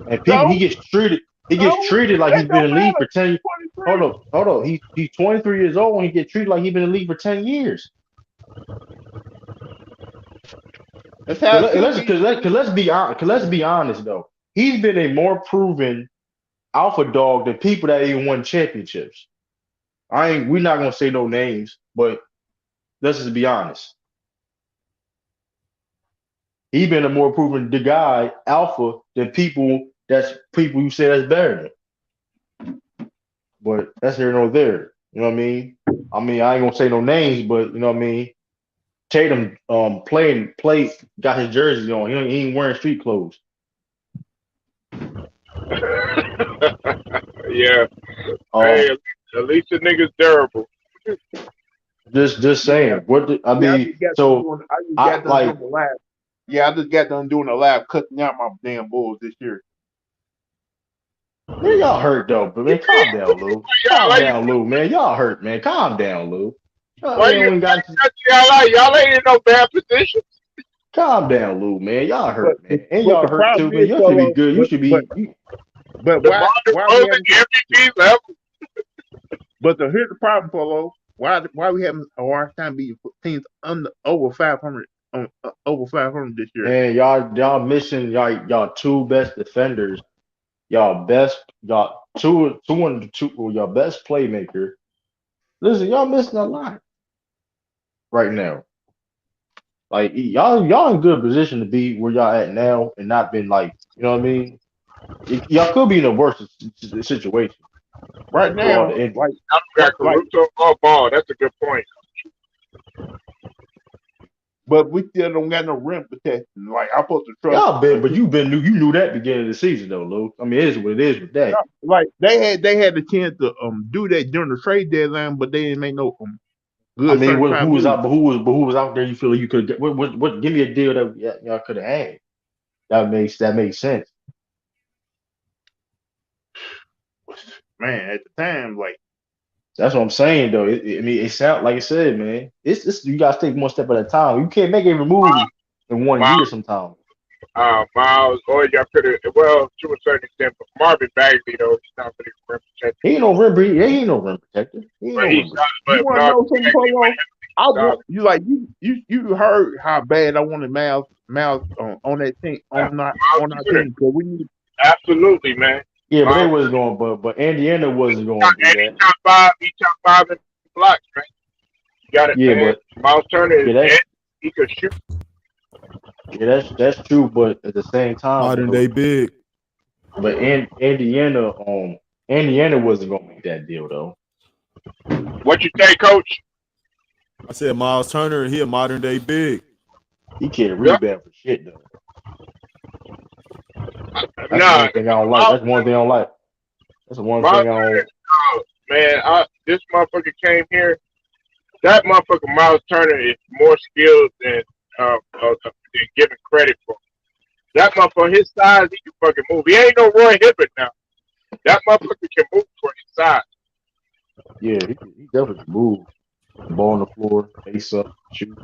and people So, he gets so treated like that he's been don't in the league matter. for 10. Hold 23. up, hold up. He's 23 years old and he gets treated like he's been in the league for 10 years. That's how it should Let's be. cause let's be honest though. He's been a more proven alpha dog than people that even won championships. We're not gonna say no names, but let's just be honest. He's been a more proven the guy alpha than people who say that's better than. But that's here nor there. You know what I mean? I mean, I ain't gonna say no names, but you know what I mean. Tatum play got his jersey on. He ain't wearing street clothes. Yeah. Hey, Um, at least the nigga's durable. just Yeah, saying. I yeah. I mean, just got done so doing. I just I got done like doing the lab. Yeah, I just got done doing the lab, cutting out my damn bulls this year. man, y'all hurt though, but man, calm down, Lou. Y'all Calm like down, Lou, man. Y'all hurt, man. Calm down, Lou. why Man, you we got to y'all ain't in no bad position. calm down, Lou, man. Y'all But hurt, man. And but y'all the hurt too, problem man. is, You should be Polo. good. You should be But DeMar why we DeRozan haven't? MVP level. But here's the problem, Polo. Why we having a hard time beating teams under over 500 over 500 this year? man, y'all missing y'all two best defenders, y'all two and two well, y'all best playmaker. Listen, y'all missing a lot right now. Like y'all in good position to be where y'all at now and not been like, you know what I mean? Y'all could be in a worse situation Right with all the now, injuries. I got like, Caruso or Ball. That's a good point. but we still don't got no rim protection. Like I'm supposed to trust. Y'all been, but you knew that beginning of the season though, Lou. I mean, it is what it is with that. Like they had the chance to do that during the trade deadline, but they didn't make no I good mean, certified who was moves. out? But who was out there? You feel like you could get? What? Give me a deal that y'all could have had. That makes sense. Man, at the time, like That's what I'm saying though. I mean, it sound like I said, man. It's you guys take one step at a time. You can't make every move in one Miles, year. Sometimes Miles, or y'all could have, well, to a certain extent, but Marvin Bagley, though, he's not really rim protected. he ain't no rim. He ain't no rim protector. He ain't But no he's rim not, protector. you but want to Marvin know something, Bagley Polo? I would have want you like you heard how bad I wanted Miles on that team solid. on our Miles, team because we need. absolutely, man. Yeah, but they Miles, wasn't going. But Indiana wasn't going to do and that. he top five in blocks, man. You got it, Yeah, man. but Miles Turner is, yeah, that's and he could shoot. yeah, that's true. But at the same time, Modern though, day big. but Indiana wasn't going to make that deal though. What you say, Coach? I said Miles Turner, he a modern day big. He can't Yeah. rebound for shit though. That's Nah, one thing I don't like. Miles, That's one thing I don't like. That's the one Miles thing I Turner, don't. man. This motherfucker came here. That motherfucker Miles Turner is more skilled than given credit for. That motherfucker, his size, he can fucking move. He ain't no Roy Hibbert now. That motherfucker can move for his size. Yeah, he definitely can move. Ball on the floor, face up, shoot.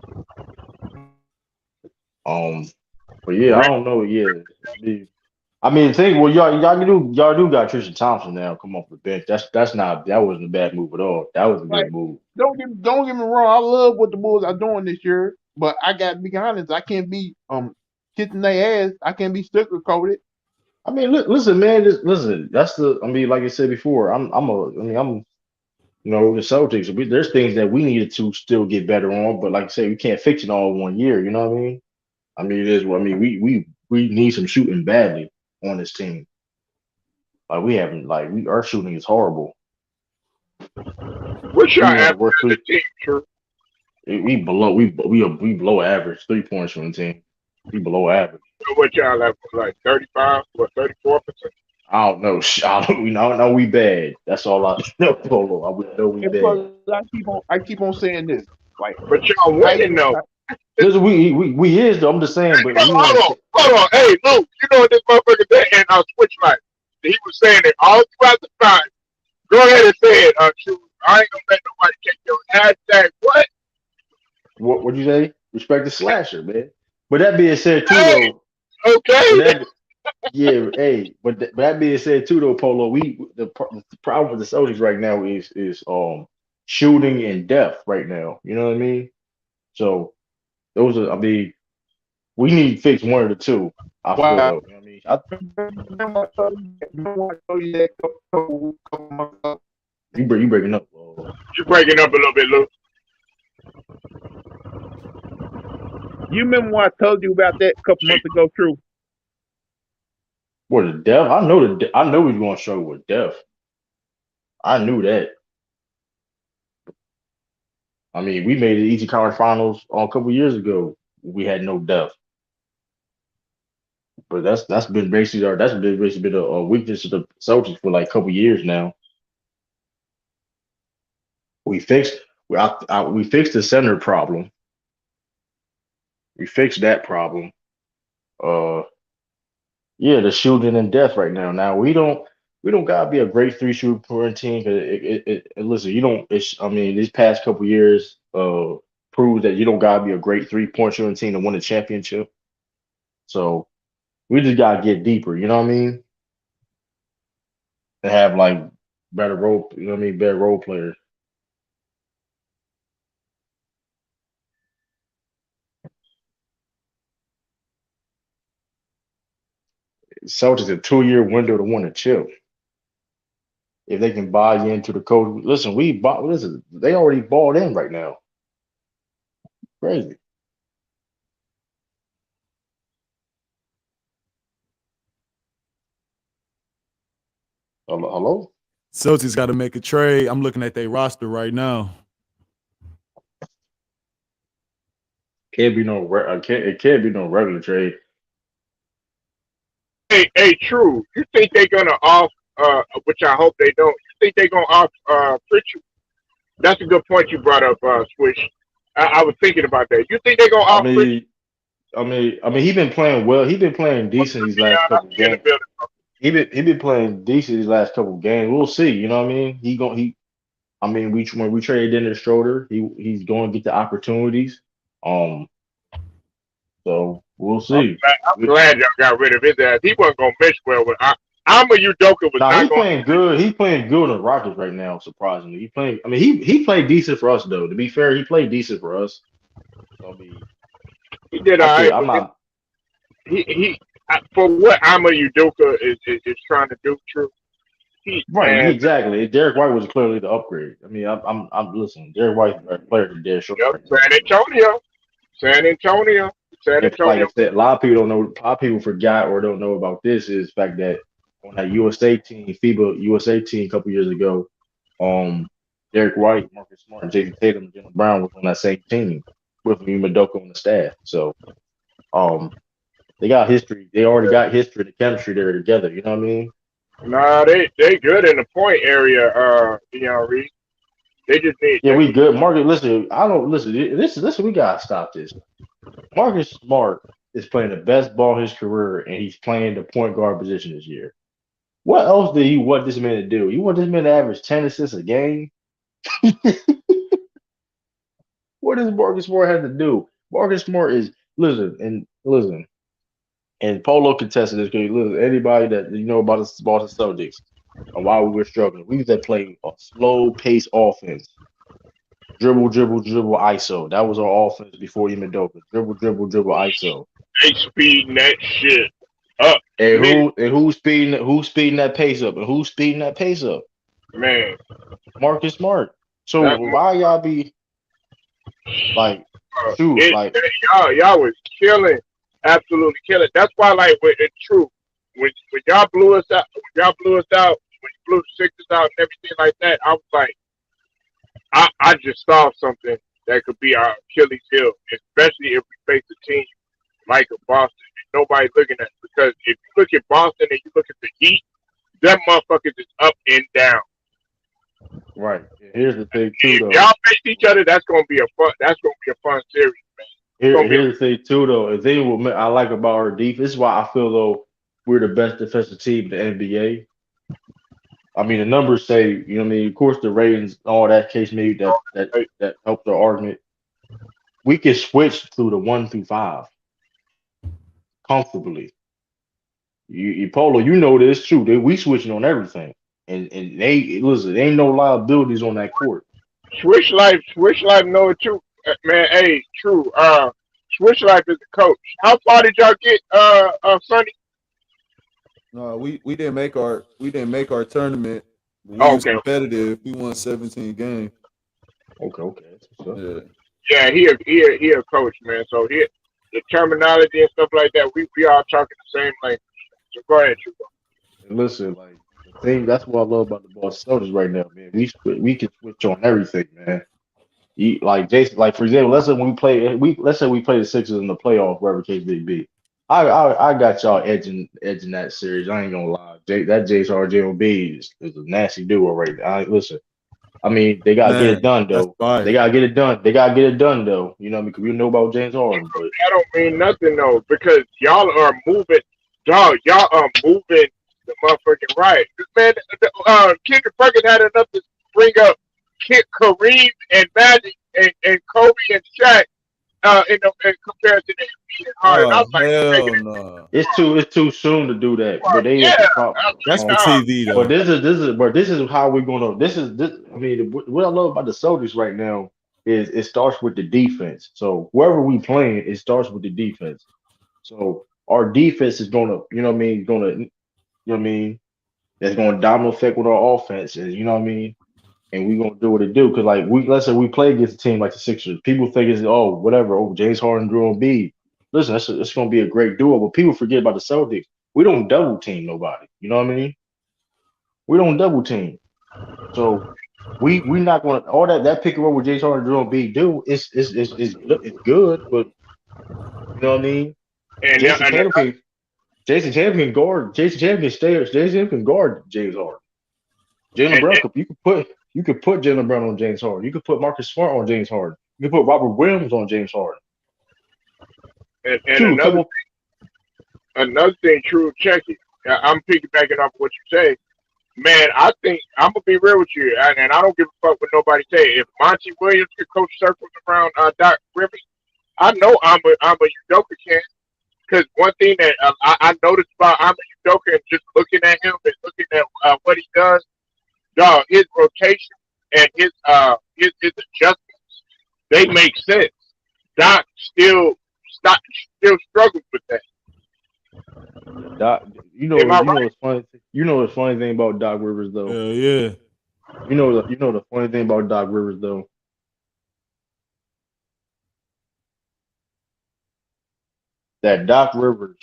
Um, but yeah, I Rim, don't know. Yeah, I mean, the thing. Well, y'all do got Tristan Thompson now. Come off the bench. That wasn't a bad move at all. That was a Like, good move. don't get me wrong. I love what the Bulls are doing this year, but I got to be honest. I can't be kissing their ass. I can't be sticker coated. I mean, listen, man. Listen. That's the. I mean, like I said before, I'm the Celtics. There's things that we needed to still get better on, but like I said, we can't fix it all in 1 year. You know what I mean? I mean, it is what I mean. We need some shooting badly on this team. Like we haven't our shooting is horrible. what's your We one of the average worst as three. a team, True? We below average 3 points from the team. We below average. So what y'all have, like 35 or 34%? I don't know. I don't know we bad. That's all I know. Polo. I would know we And bad. plus, I keep on saying this. Like, But y'all how winning, you though. Listen, we is though. I'm just saying, but No, we want to. hold on. Hey, Luke, you know what this motherfucker did? And Switch Light. He was saying it all throughout the time. Go ahead and say it, True. I ain't gonna let nobody take your hashtag. What? What'd you say? Respect the slasher, man. But that being said, too, Hey, though. But okay. that yeah, hey. But that being said, too, though, Polo. The problem with the Celtics right now is shooting and depth right now. You know what I mean? So those are. I mean, we need to fix one of the two. I feel Wow. though. You know what I mean? Remember I told you that couple months ago? You breaking up. You're breaking up a little bit, Luke. You remember what I told you about that a couple months ago, True? What the depth? I know he's going to struggle with depth. I knew that. I mean, we made the Eastern Conference Finals a couple years ago. We had no depth, but that's been basically been a weakness of the Celtics for like a couple years now. We fixed we fixed the center problem. We fixed that problem. Uh, yeah, the shooting and depth right now. Now we don't gotta be a great three shooter per team. Cause listen, you don't. I mean, these past couple years proves that you don't gotta be a great 3-point shooting team to win a championship. So we just gotta get deeper. You know what I mean? And have like better role. You know what I mean? Better role players. Celtics a 2-year window to win a chip. If they can buy into the coach, listen, we bought. Listen, they already bought in right now. Crazy. Hello, hello? Celtics got to make a trade. I'm looking at their roster right now. Can't be no. It can't be no regular trade. Hey, true. You think they're gonna off? Which I hope they don't. You think they're gonna off Pritchard? That's a good point you brought up, Swish. I was thinking about that. You think they're gonna I off Pritchard? mean, he been playing well. He been playing What's decent up, these last Dion? I couple see you in the games. building. He been playing decent these last couple games. We'll see. You know what I mean? He. I mean, when we traded Dennis Schroeder, he's going to get the opportunities. Um, so we'll see. I'm glad y'all got rid of his ass. He wasn't gonna mesh well with. I'm a Udoka was Nah, not he's gonna. playing good. He's playing good in the Rockets right now. Surprisingly, he playing. I mean, he played decent for us though. To be fair, he played decent for us. So I mean, He did I all can't. right, I'm but not. for what I'm a Udoka is trying to do. True. He Right, man. exactly. Derek White was clearly the upgrade. I mean, I'm listening. Derek White's a better player than Derek Schroeder Yep. right now. San Antonio. San Antonio. San And like I Antonio. said, a lot of people don't know. A lot of people forgot or don't know about this is the fact that on that USA team, FIBA USA team a couple years ago, um, Derek White, Marcus Smart, Jason Tatum, and Jalen Brown was on that same team with me Madoka on the staff. So um, they got history. They already got history, the chemistry there together. You know what I mean? Nah, they good in the point area. Reed. They just need. Yeah, we good. Marcus, listen, I don't listen. Listen. We gotta stop this. Marcus Smart is playing the best ball of his career, and he's playing the point guard position this year. What else do you want this man to do? You want this man to average 10 assists a game? What does Marcus Smart have to do? Marcus Smart is listen, and Polo contested this because listen, anybody that you know about the Boston Celtics and why we were struggling, we used to play a slow pace offense. Dribble, dribble, dribble, ISO. That was our offense before Udoka. Dribble, dribble, dribble, ISO. They speeding that shit up, And nigga. who's speeding that pace up? And who's speeding that pace up? Man, Marcus Smart. So that why y'all be like shoot it. like Y'all was killing, absolutely killing. That's why, like, it's true. When y'all blew us out, when you blew the Sixers out and everything like that, I was like, I just saw something that could be our Achilles heel, especially if we face a team like a Boston. And nobody looking at it. Because if you look at Boston and you look at the Heat, them motherfuckers is up and down. right. Here's the thing too If though. y'all face each other, that's gonna be a fun. That's gonna be a fun series, man. It's gonna be Here's the thing too though. The thing what I like about our defense, this is why I feel though we're the best defensive team in the NBA. I mean the numbers say, you know what I mean, of course the ratings, all that case maybe that a, that helped the argument. we can switch through the 1 through 5 comfortably. You Polo, you know this too. We switching on everything, and they listen. There ain't no liabilities on that court. Swish Life know it too, man. Hey, true. Swish Life is the coach. How far did y'all get, Sonny? No, we didn't make our tournament. But we Oh, was okay, competitive. We won 17 games. Okay, that's what's up. Yeah. yeah, he a coach, man. So he the terminology and stuff like that. We all talking the same language. So go ahead, True. And listen, like the thing that's what I love about the Boston Celtics right now, man. We can switch on everything, man. Like Jason, like for example, let's say when let's say we play the Sixers in the playoff, wherever case may be. I got y'all edging that series. I ain't gonna lie. That Jace RJOB is a nasty duo right now. Listen, I mean they gotta get Man, it done that's though. They fire. gotta get it done. They gotta get it done though. You know what I mean? Because we know about James Harden, but That don't mean nothing though, because y'all are moving, dog. Y'all are moving the motherfucking right, man. Kendrick Perkins had enough to bring up Kareem and Magic and Kobe and Shaq in comparison to Embiid and Harden. I Oh was like, you're hell making it no. it's too soon to do that. far. But they Yeah, at the top. I was That's for like, TV But though. this is how we're gonna. This. I mean, what I love about the Celtics right now is it starts with the defense. So whoever we playing, it starts with the defense. So our defense is gonna, you know what I mean, what I mean, that's gonna domino effect with our offense, and you know what I mean. And we gonna do what it do because like let's say we play against a team like the Sixers, people think it's whatever, James Harden, Drew Embiid. Listen, it's gonna be a great duo, but people forget about the Celtics. We don't double team nobody. You know what I mean? We don't double team. So we not going to all that pick and roll with Jason Harden and Joel B do it's good, but you know what I mean. Jason and Tatum can Jason Tatum can stay. Jason Tatum can guard James Harden. Jalen and, Brown, you could put Jalen Brown on James Harden. You could put Marcus Smart on James Harden. You could put Robert Williams on James Harden. and Shoot, a couple. another thing, true. Check it. I'm piggybacking off what you say. Man, I think I'm gonna be real with you, and I don't give a fuck what nobody say. If Monty Williams could coach circles around Doc Rivers, I know I'm a Udoka can. Because one thing that I noticed about I'm a Udoka and just looking at him and looking at what he does, dog, his rotation and his adjustments, they make sense. Doc still struggles with that. Yeah, Doc. Am I You right? know what's funny. You know what's funny thing about Doc Rivers though. Hell yeah. You know the funny thing about Doc Rivers though. That Doc Rivers,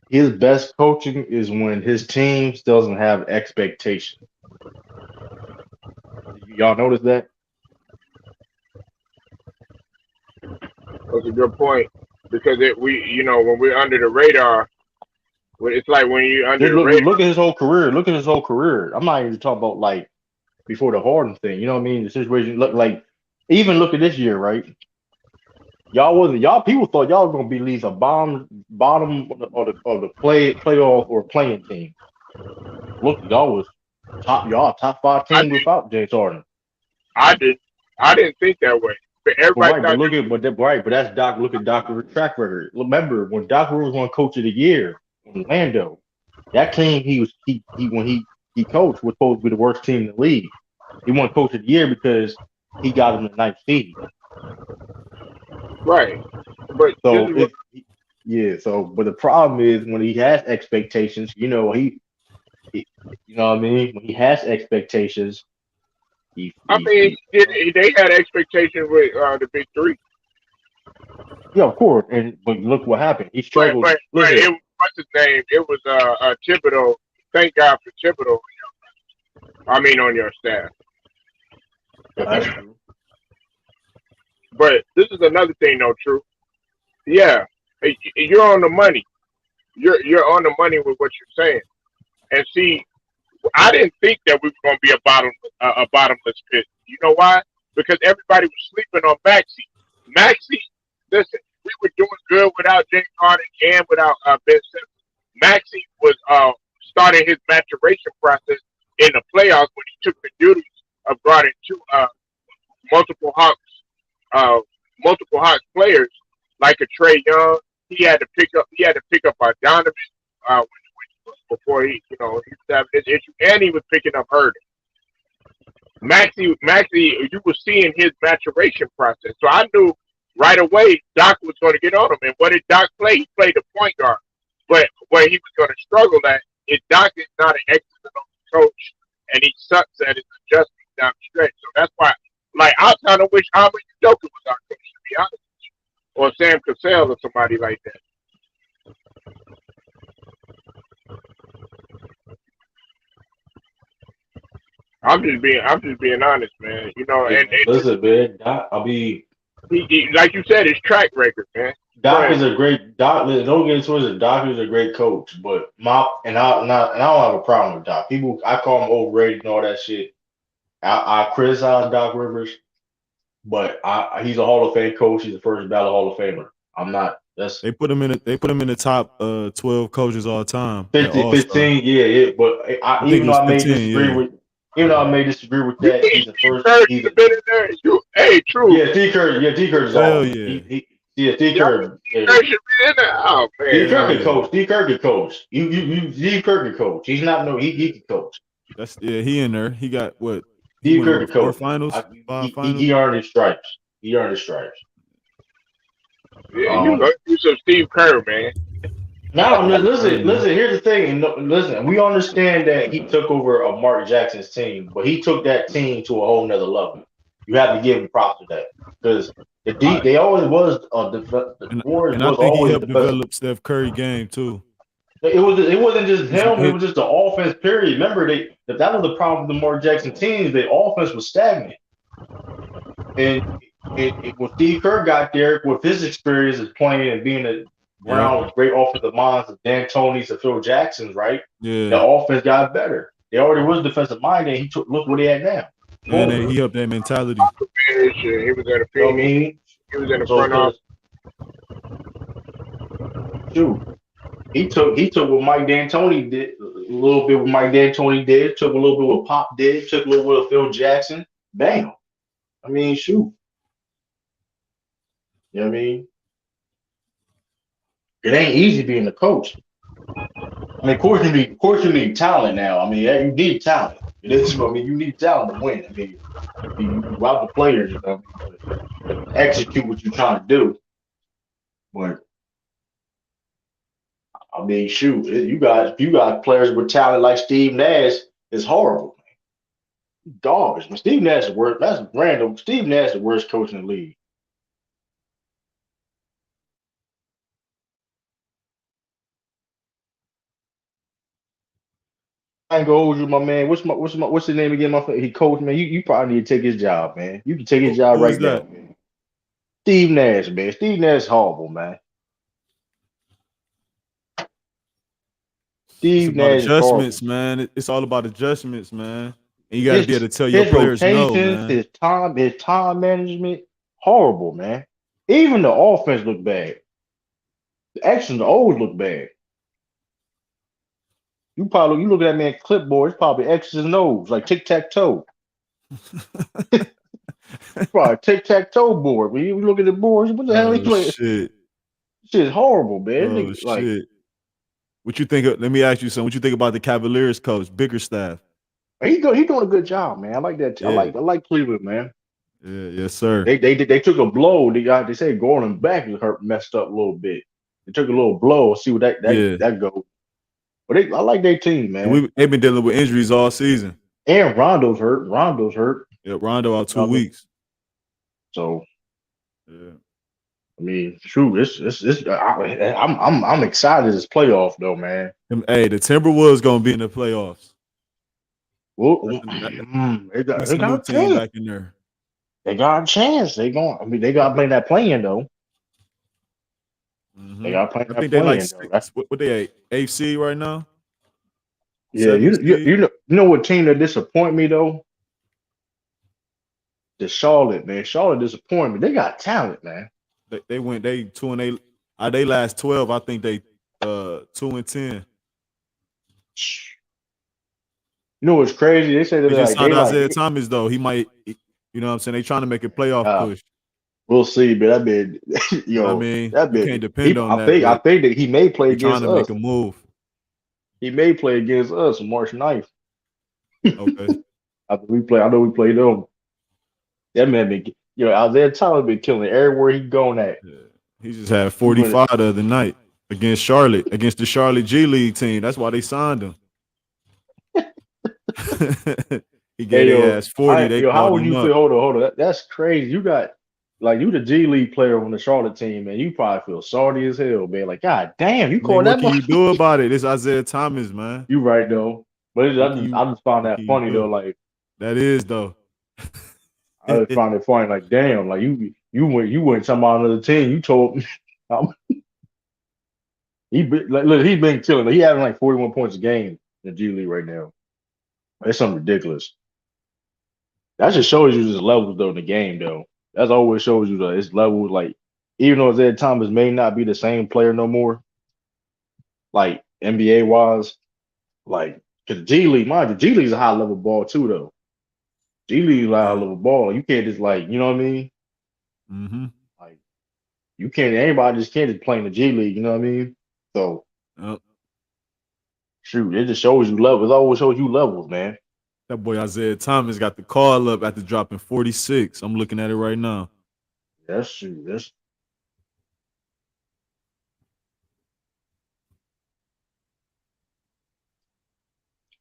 his best coaching is when his teams doesn't have expectation. Y'all notice that? That's a good point because when we're under the radar, it's like when you're under Just the radar. look at his whole career. Look at his whole career. I'm not even talking about like before the Harden thing. You know what I mean? The situation look like even look at this year, right? Y'all people thought y'all were gonna be at least a bottom of the playoff or playing team. Look, y'all top five I team without James Harden. I did I didn't think that way, but But everybody right, but thought look at but that's Doc. Look at Doc Rivers' track record. Remember when Doc Rivers won Coach of the Year in Orlando, that team he when he coached was supposed to be the worst team in the league. He won Coach of the Year because he got him the ninth seed. right. But this So is what it's yeah. So but the problem is when he has expectations, he you know what I mean. When he has expectations, I mean. he They had expectations with the big three, yeah, of course. And but look what happened. He struggled. but Listen, what's his name? It was Thibodeau. Thank God for Thibodeau. I mean, on your staff. that's true. But this is another thing, though. True. Yeah, you're on the money. You're on the money with what you're saying. And see, I didn't think that we were going to be a bottomless pit. You know why? Because everybody was sleeping on Maxi. Maxi, listen, we were doing good without James Harden and without Ben Simmons. Maxi was starting his maturation process in the playoffs when he took the duties of guarding two multiple Hawks uh, multiple hot players like a Trey Young. He had to pick up. He had to pick up a Donovan uh, before he he was having this issue, and he was picking up Hurd. Maxie, you were seeing his maturation process. So I knew right away Doc was going to get on him. And what did Doc play? He played the point guard. But where he was going to struggle at is Doc is not an excellent coach, and he sucks at his adjustments down the stretch. So that's why, like, I kind of wish Albert Udoka was our coach, to be honest, or Sam Cassell or somebody like that. I'm just being honest, man. Hey, And listen, man. Doc, I mean, like you said, his track record, man. Doc But is a great Doc. Don't get it twisted. Doc is a great coach, but I don't have a problem with Doc. People, I call him overrated and all that shit. I criticize Doc Rivers, but he's a Hall of Fame coach. He's the first ballot Hall of Famer. I'm not. That's They put him in the top 12 coaches all time at 50, All Star. 15, yeah. But I think it was 15. Yeah. Even though I may disagree with you that, think he's the Steve first. Kerr He's should a, have been in there? Hey, true. T Curry is Hell awesome. yeah. Yeah, T Y'all Curry. think Steve Yeah. Kerr should be in there? Oh Steve man, Kerr no. can Yeah. coach. Steve Kerr can coach. Steve Kerr can coach. He's not no. He can coach. He in there. He got what? He Steve went Kerr over can four coach. finals, five finals. He earned his stripes. He earned his stripes. Yeah, Um, you some Steve Kerr, man. Now, Hey, man. listen. Here's the thing. And listen, we understand that he took over a Mark Jackson's team, but he took that team to a whole nother level. You have to give him props for that because they always was the Warriors And I was think he always helped defensive. develop Steph Curry game too. It wasn't just His, him. It his, was just the offense. Period. Remember, that was the problem with the Mark Jackson teams. The offense was stagnant, and when Steve Kerr got there with his experience as playing and being yep. around great offensive minds of Dan Toney's and Phil Jackson's, right? The Yeah. offense got better. They already was defensive minded. He took look what he had now. And Boom. he helped that mentality. He was in the You know what I mean? he was in the So front office. because shoot, he took what Mike D'Antoni did a little bit. What Mike D'Antoni did, took a little bit what Pop did, took a little bit of Phil Jackson. Bam. I mean, shoot. You know what I mean? It ain't easy being a coach. I mean, of course you need talent now. I mean, yeah, you need talent. It is, I mean, you need talent to win. I mean, you have the players, you know, to execute what you're trying to do. But I mean, shoot, you got players with talent like Steve Nash. It's horrible. Garbage. Man. Steve Nash is worst. That's random. Steve Nash is the worst coach in the league. I ain't gonna hold you, my man. What's the name again? He coach, man. You probably need to take his job, man. You can take his job Who is right now, that? man. Steve Nash, man. Steve Nash is horrible, man. It's Steve about Nash is horrible. adjustments, man. It's all about adjustments, man. And you got to be able His to tell your his players no, rotations, man. his time management, horrible, man. Even the offense look bad. The actions always look bad. You look at that man clipboard, it's probably X's and O's, like tic tac toe. Probably tic tac toe board. When you look at the boards, what the hell he Oh playing? shit. Shit is horrible, man. Oh Like shit. What you think? Let me ask you something. What you think about the Cavaliers coach, Bickerstaff? he doing a good job, man. I like that. Yeah. I like Cleveland, man. Yeah. Yes, sir. They took a blow. They say Gordon back is hurt, messed up a little bit. They took a little blow. See what Yeah. that goes. But I like their team, man. They've been dealing with injuries all season. And Rondo's hurt. Rondo's hurt. Yeah, Rondo out 2 I mean, weeks. so Yeah. I mean, shoot, I'm excited this playoff though, man. Hey, the Timberwolves gonna be in the playoffs. Well, That's they a new got a team chance. back in there. They got a chance. They going. I mean, they got to play that playing though. They got to play I that think they like playing though. what they at? AC right now? Yeah, 7th seed? you know what team that disappoint me though? The Charlotte, man. Charlotte disappoint me. They got talent, man. They went 2-8. They last 12. I think they 2-10. You know what's crazy? They say They just they signed like Isaiah Thomas though. He might, you know what I'm saying? They trying to make a playoff push. We'll see, but that been I yo, mean, that you can't been depend he. on I that, think I but think that he may play they trying against to us. make a move. He may play against us on March 9th. Okay. After we play, I know we played them. That man been, Isaiah Tyler been killing everywhere he going at. Yeah. He just had He went, 45 the other night against Charlotte, against the Charlotte G League team. That's why they signed him. He gave hey their yo, ass 40. They how called would him you feel? up. Hold on. That's crazy. You got like you the G League player on the Charlotte team, man. You probably feel salty as hell, man. Like, God damn, you I mean, calling what that can you much? do about it? It's Isaiah Thomas, man. You right though. But What can you I just found what that can you funny though. do? Like That is though. I just found it funny. Like damn, like you went talking about another team. You told me look, he's been killing. He having like 41 points a game in the G League right now. It's something ridiculous. That just shows you just levels though in the game though. That's always shows you that it's levels. Like even though Isaiah Thomas may not be the same player no more, like NBA wise, like because G League, mind you, G League is a high level ball too though. G League is a high Yeah. level ball. You can't just like you know what I mean. Mm-hmm. Like you can't anybody just can't just play in the G League. You know what I mean. So Yep. shoot, it just shows you levels. It always shows you levels, man. That boy Isaiah Thomas got the call up after dropping 46. I'm looking at it right now. That's true. That's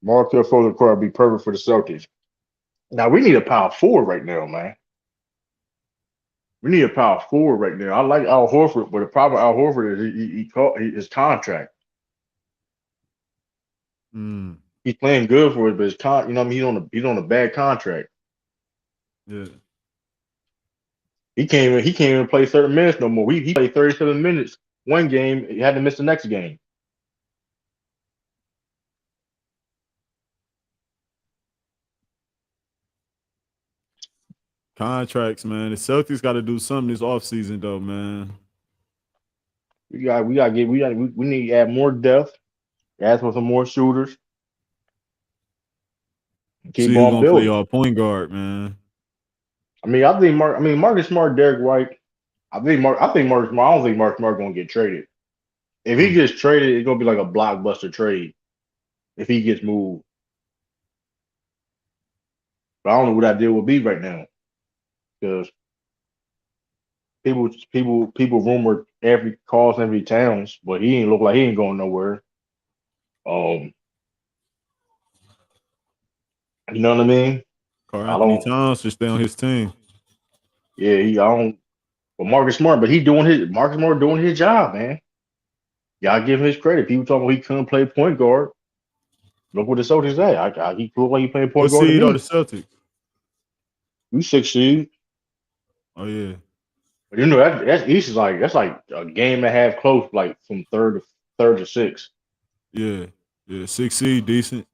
Markel Fultz would be perfect for the Celtics. Now we need a power forward right now, man. We need a power forward right now. I like Al Horford, but the problem with Al Horford is his contract. Mm. He's playing good for it, but you know what I mean, he's on a bad contract. Yeah. He can't even play 30 minutes no more. He played 37 minutes one game, he had to miss the next game. Contracts, man. The Celtics got to do something this offseason, though, man. We need to add more depth, add for some more shooters, See keep who on gonna play building. y'all point guard, man. I mean Marcus Smart, Derek White. I think Marcus Smart. I don't think Marcus Smart gonna get traded. If he Mm. gets traded, it's gonna be like a blockbuster trade. If he gets moved, but I don't know what that deal will be right now because people rumor every calls every towns, but he ain't look like he ain't going nowhere. Um, you know what I mean? Carl I Anthony don't. Towns should stay on his team. Yeah, I don't. But Marcus Smart, but he doing his Marcus Smart doing his job, man. Y'all give him his credit. People talking about he couldn't play point guard. Look what the Celtics say. He proved like he playing point What guard to seed are the me. Celtics? We 6 seed. Oh yeah, But you know that's East is like that's like a game and a half close, like from third to six. yeah, yeah. 6 seed, decent.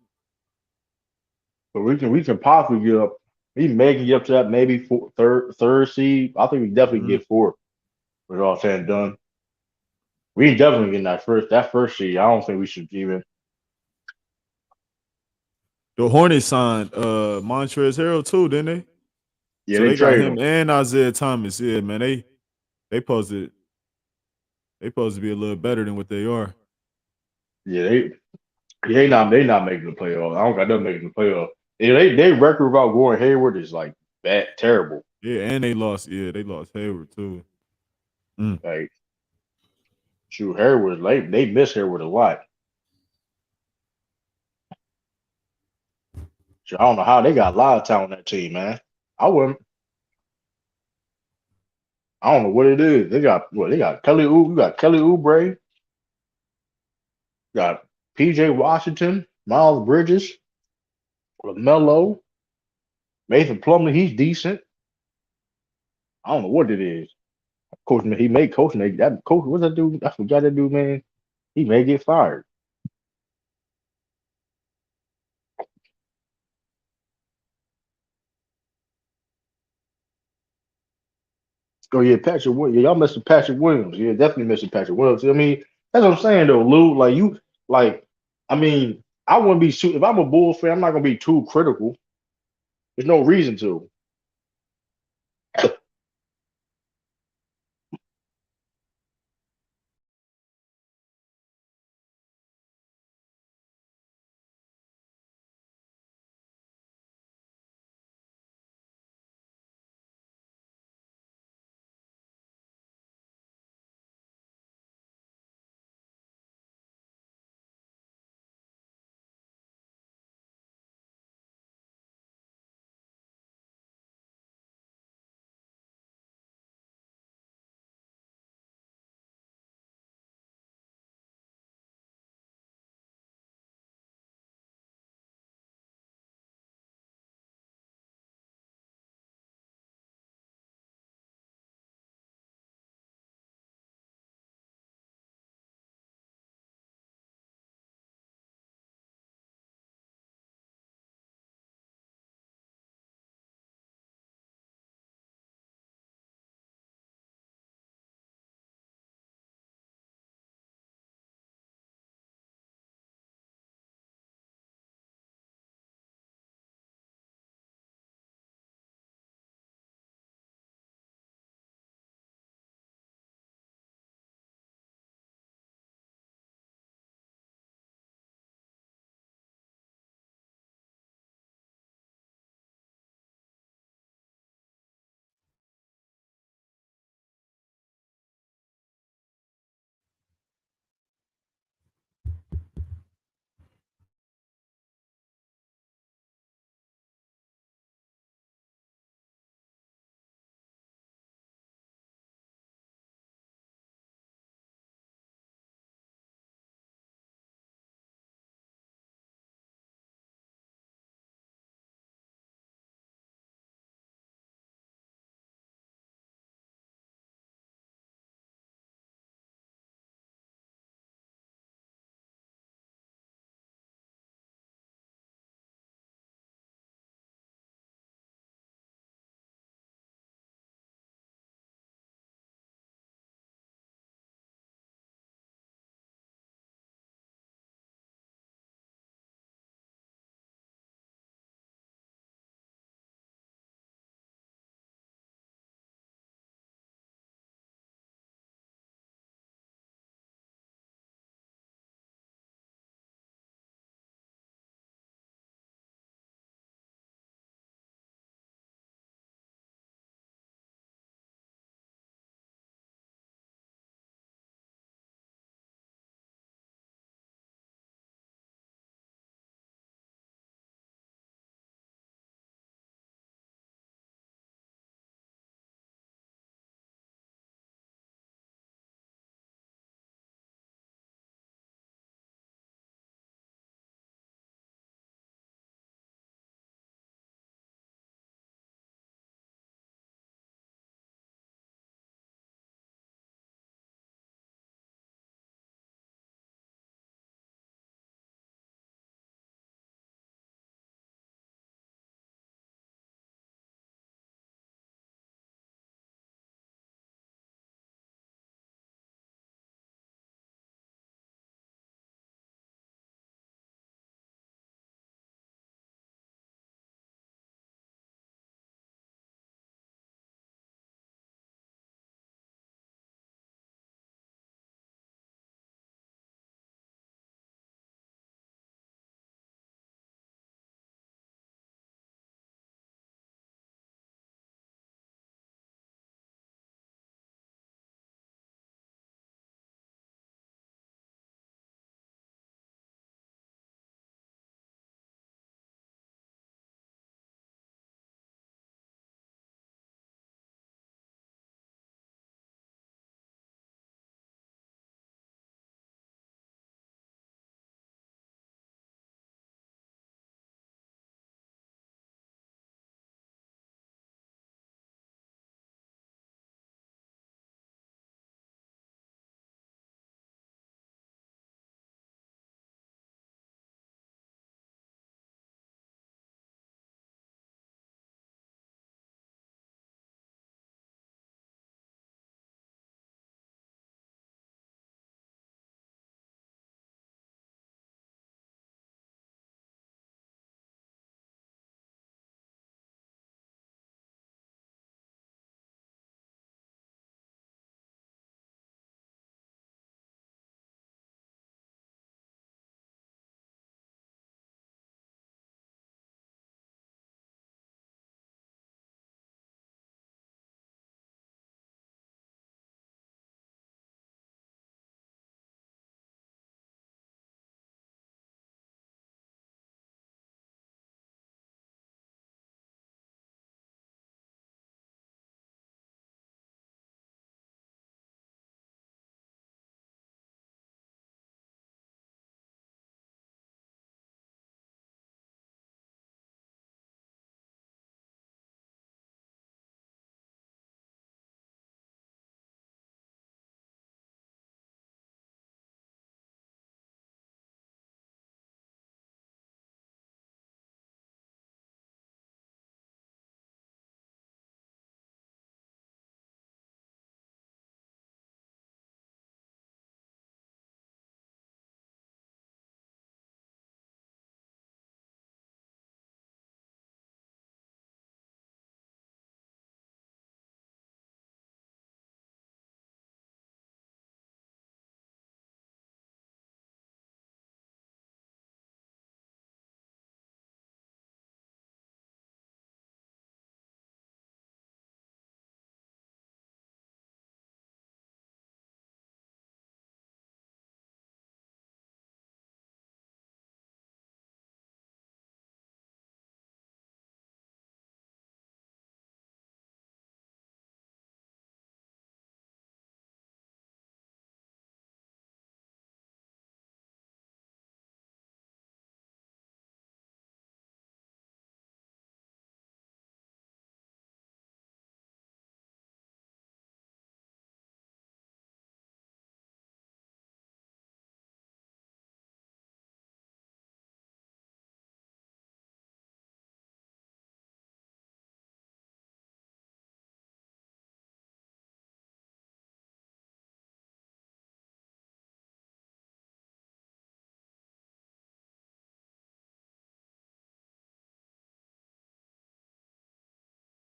But we can possibly get up. We may get up to that maybe third seed. I think we definitely Mhm. get fourth. With all said and done, we definitely get that first seed. I don't think we should even. The Hornets signed Montrezl Harrell too, didn't they? Yeah, So they they got traded him him. and Isaiah Thomas. Yeah, man. They supposed to be a little better than what they are. Yeah, they not making the playoffs. I don't got them making the playoffs. Yeah, they record without Gordon Hayward is like bad, terrible. Yeah, and they lost. Yeah, they lost Hayward too. Mm. Like shoot, Hayward they miss Hayward a lot. So I don't know how they got a lot of talent on that team, man. I wouldn't. I don't know what it is. They got Kelly Oubre, got PJ Washington, Miles Bridges, LaMelo, Mason Plumlee, he's decent. I don't know what it is. Coach, he may coach that coach. What's that dude? I forgot that dude, man. He may get fired. Oh yeah, Patrick Williams. Yeah, y'all missing Patrick Williams. Yeah, definitely missing Patrick Williams. I mean, that's what I'm saying though, Lou. Like, I mean, I wouldn't be if I'm a Bulls fan, I'm not gonna be too critical. There's no reason to.